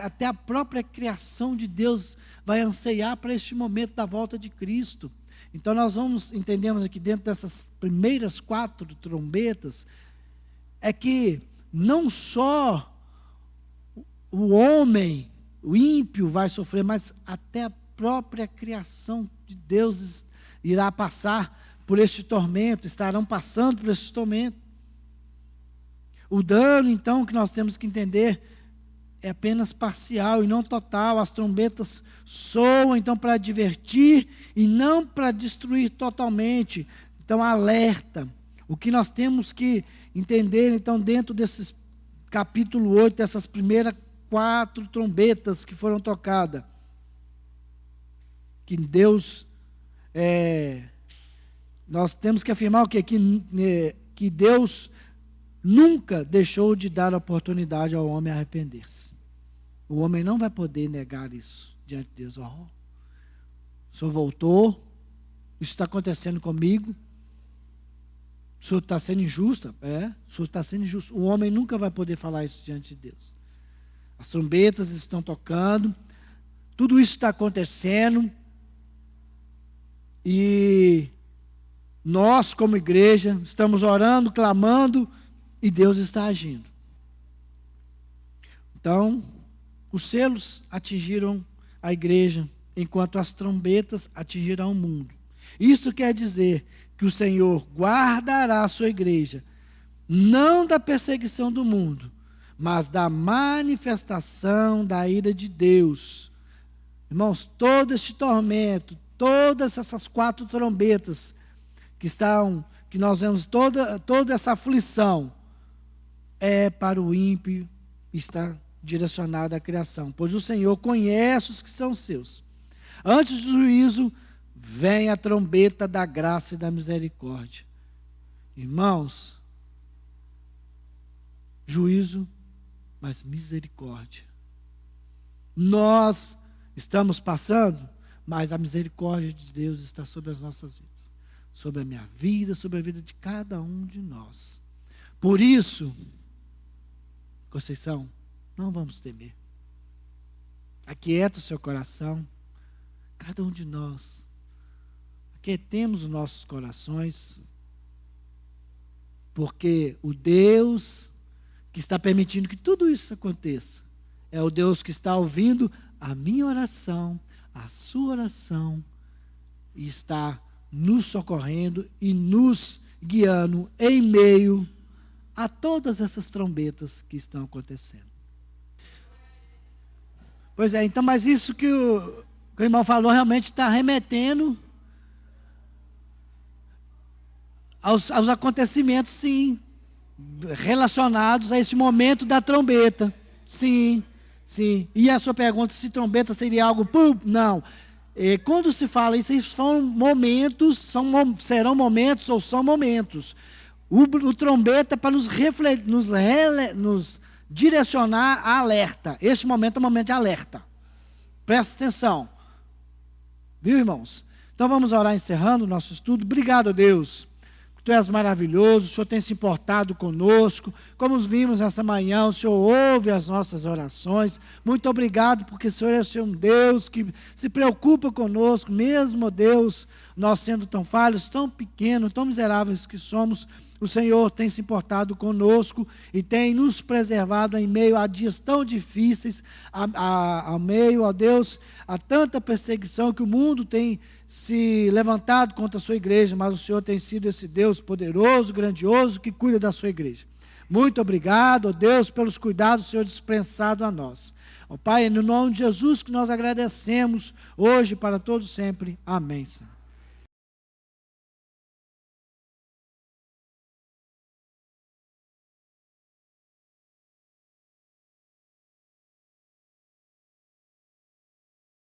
[SPEAKER 1] até a própria criação de Deus vai anseiar para este momento da volta de Cristo. Então nós entendemos aqui dentro dessas primeiras 4 trombetas, é que não só o homem, o ímpio vai sofrer, mas até a própria criação de Deus irá passar por este tormento, estarão passando por este tormento. O dano, então, que nós temos que entender é apenas parcial e não total. As trombetas soam, então, para advertir e não para destruir totalmente. Então, alerta. O que nós temos que entender, então, dentro desses capítulo 8, dessas primeiras 4 trombetas que foram tocadas, que Deus, nós temos que afirmar o quê? Que Deus nunca deixou de dar oportunidade ao homem arrepender-se. O homem não vai poder negar isso diante de Deus. O Senhor voltou, isso está acontecendo comigo, o Senhor está sendo injusto, o Senhor está sendo injusto. O homem nunca vai poder falar isso diante de Deus. As trombetas estão tocando, tudo isso está acontecendo, e nós, como igreja, estamos orando, clamando, e Deus está agindo. Então, os selos atingiram a igreja, enquanto as trombetas atingirão o mundo. Isso quer dizer que o Senhor guardará a sua igreja, não da perseguição do mundo, mas da manifestação da ira de Deus. Irmãos, todo este tormento, todas essas 4 trombetas que nós vemos, toda essa aflição, é para o ímpio, está direcionada à criação, pois o Senhor conhece os que são seus. Antes do juízo, vem a trombeta da graça e da misericórdia. Irmãos, juízo, mas misericórdia. Nós estamos passando, mas a misericórdia de Deus está sobre as nossas vidas, sobre a minha vida, sobre a vida de cada um de nós. Por isso, Conceição, não vamos temer. Aquieta o seu coração. Cada um de nós. Aquietemos os nossos corações. Porque o Deus que está permitindo que tudo isso aconteça é o Deus que está ouvindo a minha oração, a sua oração, e está nos socorrendo e nos guiando em meio a todas essas trombetas que estão acontecendo. Pois é, então, mas isso que o irmão falou realmente está remetendo aos acontecimentos, sim, relacionados a esse momento da trombeta. Sim, sim. E a sua pergunta, se trombeta seria algo... Não. Quando se fala isso, são momentos, serão momentos ou são momentos. O trombeta é para nos direcionar a alerta. Esse momento é um momento de alerta. Presta atenção. Viu, irmãos? Então vamos orar encerrando o nosso estudo. Obrigado, Deus. Tu és maravilhoso, o Senhor tem se importado conosco. Como vimos essa manhã, o Senhor ouve as nossas orações. Muito obrigado, porque o Senhor é um Deus que se preocupa conosco, mesmo, Deus, nós sendo tão falhos, tão pequenos, tão miseráveis que somos. O Senhor tem se importado conosco e tem nos preservado em meio a dias tão difíceis, a meio, ó Deus, a tanta perseguição que o mundo tem se levantado contra a sua igreja, mas o Senhor tem sido esse Deus poderoso, grandioso, que cuida da sua igreja. Muito obrigado, ó Deus, pelos cuidados do Senhor dispensado a nós. Ó Pai, é no nome de Jesus que nós agradecemos, hoje e para todos sempre. Amém, Senhor.